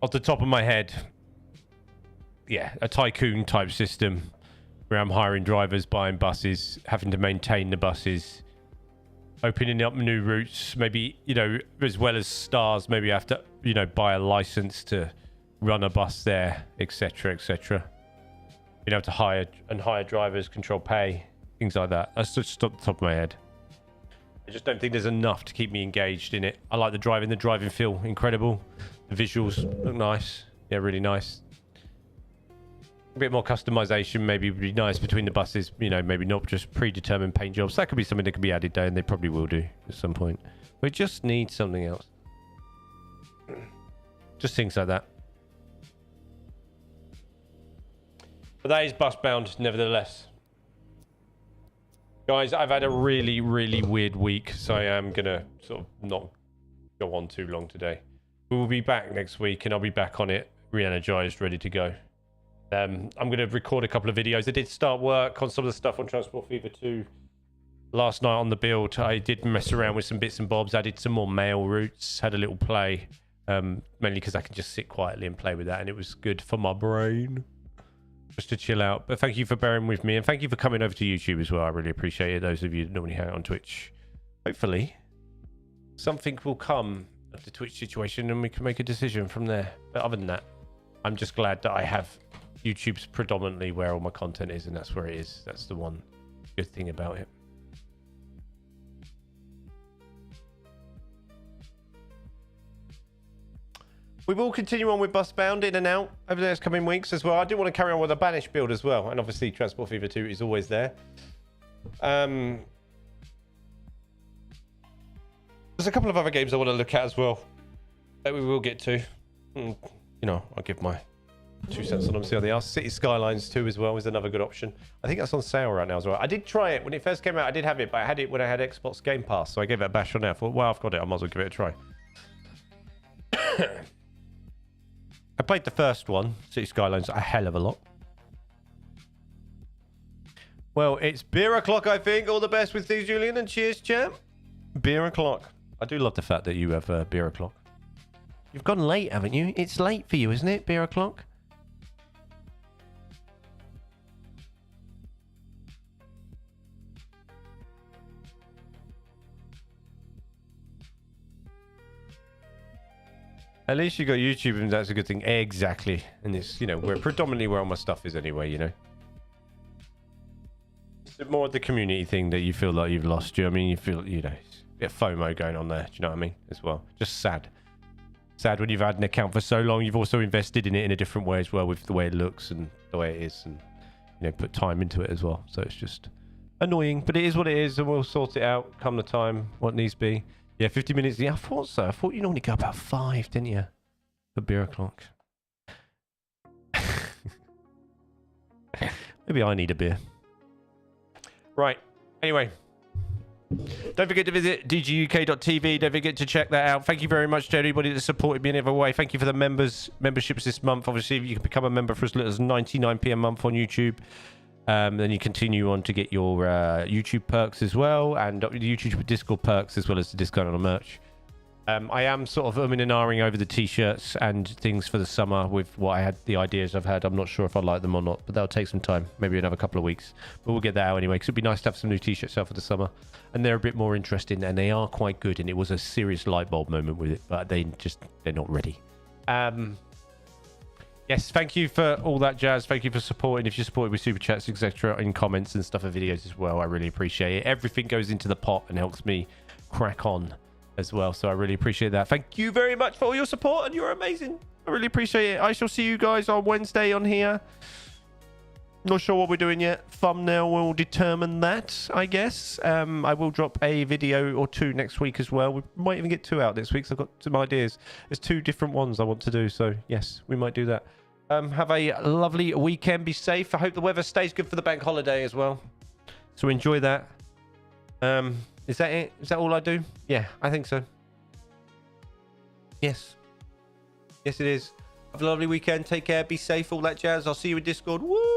[SPEAKER 1] Off the top of my head, yeah, a tycoon type system where I'm hiring drivers, buying buses, having to maintain the buses, opening up new routes, maybe, you know, as well as stars, maybe I have to, you know, buy a license to run a bus there, etc., etc. You know, to hire drivers, control pay, things like that. That's just off the top of my head. I just don't think there's enough to keep me engaged in it. I like the driving feel incredible. The visuals look nice. Yeah, really nice. A bit more customization maybe would be nice between the buses, you know, maybe not just predetermined paint jobs. That could be something that could be added there, and they probably will do at some point. We just need something else. Just things like that. But that is bus bound, nevertheless. Guys, I've had a really, really weird week, so I am going to sort of not go on too long today. We will be back next week, and I'll be back on it, re-energized, ready to go. I'm going to record a couple of videos. I did start work on some of the stuff on Transport Fever 2 last night on the build. I did mess around with some bits and bobs. Added some more mail routes. Had a little play. Mainly because I can just sit quietly and play with that. And it was good for my brain. Just to chill out. But thank you for bearing with me. And thank you for coming over to YouTube as well. I really appreciate it. Those of you that normally hang out on Twitch. Hopefully, something will come of the Twitch situation and we can make a decision from there. But other than that, I'm just glad that I have... YouTube's predominantly where all my content is, and that's where it is. That's the one good thing about it. We will continue on with Busbound in and out over the next coming weeks as well. I do want to carry on with a Banish build as well, and obviously Transport Fever 2 is always there. There's a couple of other games I want to look at as well that we will get to. You know, I'll give my 2 cents on them, see how they are. City Skylines 2 as well is another good option. I think that's on sale right now as well. I did try it when it first came out. I did have it, but I had it when I had Xbox Game Pass, so I gave it a bash on there. I thought, well, I've got it. I might as well give it a try. I played the first one, City Skylines, a hell of a lot. Well, it's beer o'clock, I think. All the best with things, Julian, and cheers, champ. Beer o'clock. I do love the fact that you have beer o'clock. You've gone late, haven't you? It's late for you, isn't it? Beer o'clock? At least you got YouTube, and that's a good thing. Exactly. And it's, you know, where predominantly where all my stuff is anyway, you know. It's more of the community thing that you feel like you've lost. Do you know what I mean? You feel, you know, a bit of FOMO going on there. Do you know what I mean? As well. Just sad. Sad when you've had an account for so long. You've also invested in it in a different way as well, with the way it looks and the way it is, and, you know, put time into it as well. So it's just annoying, but it is what it is, and we'll sort it out come the time, what needs to be. Yeah, 50 minutes. Yeah, I thought so. I thought you normally go about 5, didn't you? For beer o'clock. Maybe I need a beer. Right. Anyway. Don't forget to visit dguk.tv. Don't forget to check that out. Thank you very much to everybody that supported me in every way. Thank you for the memberships this month. Obviously, you can become a member for as little as 99p a month on YouTube. Then you continue on to get your YouTube perks as well, and the YouTube Discord perks, as well as the discount on the merch. I am sort of umming and ahhing over the t-shirts and things for the summer with what I had, the ideas I've had. I'm not sure if I like them or not, but that'll take some time, maybe another couple of weeks. But we'll get that out anyway, because it'd be nice to have some new t-shirts out for the summer. And they're a bit more interesting, and they are quite good, and it was a serious light bulb moment with it, but they're not ready. Yes, thank you for all that jazz. Thank you for supporting. If you supported with super chats, etc., in comments and stuff and videos as well, I really appreciate it. Everything goes into the pot and helps me crack on as well, so I really appreciate that. Thank you very much for all your support, and you're amazing. I really appreciate it. I shall see you guys on Wednesday on here. Not sure what we're doing yet. Thumbnail will determine that, I guess. I will drop a video or 2 next week as well. We might even get 2 out this week, so I've got some ideas. There's 2 different ones I want to do, so yes, we might do that. Have a lovely weekend. Be safe. I hope the weather stays good for the bank holiday as well. So enjoy that. Is that it? Is that all I do? Yeah, I think so. Yes. Yes, it is. Have a lovely weekend. Take care. Be safe. All that jazz. I'll see you in Discord. Woo!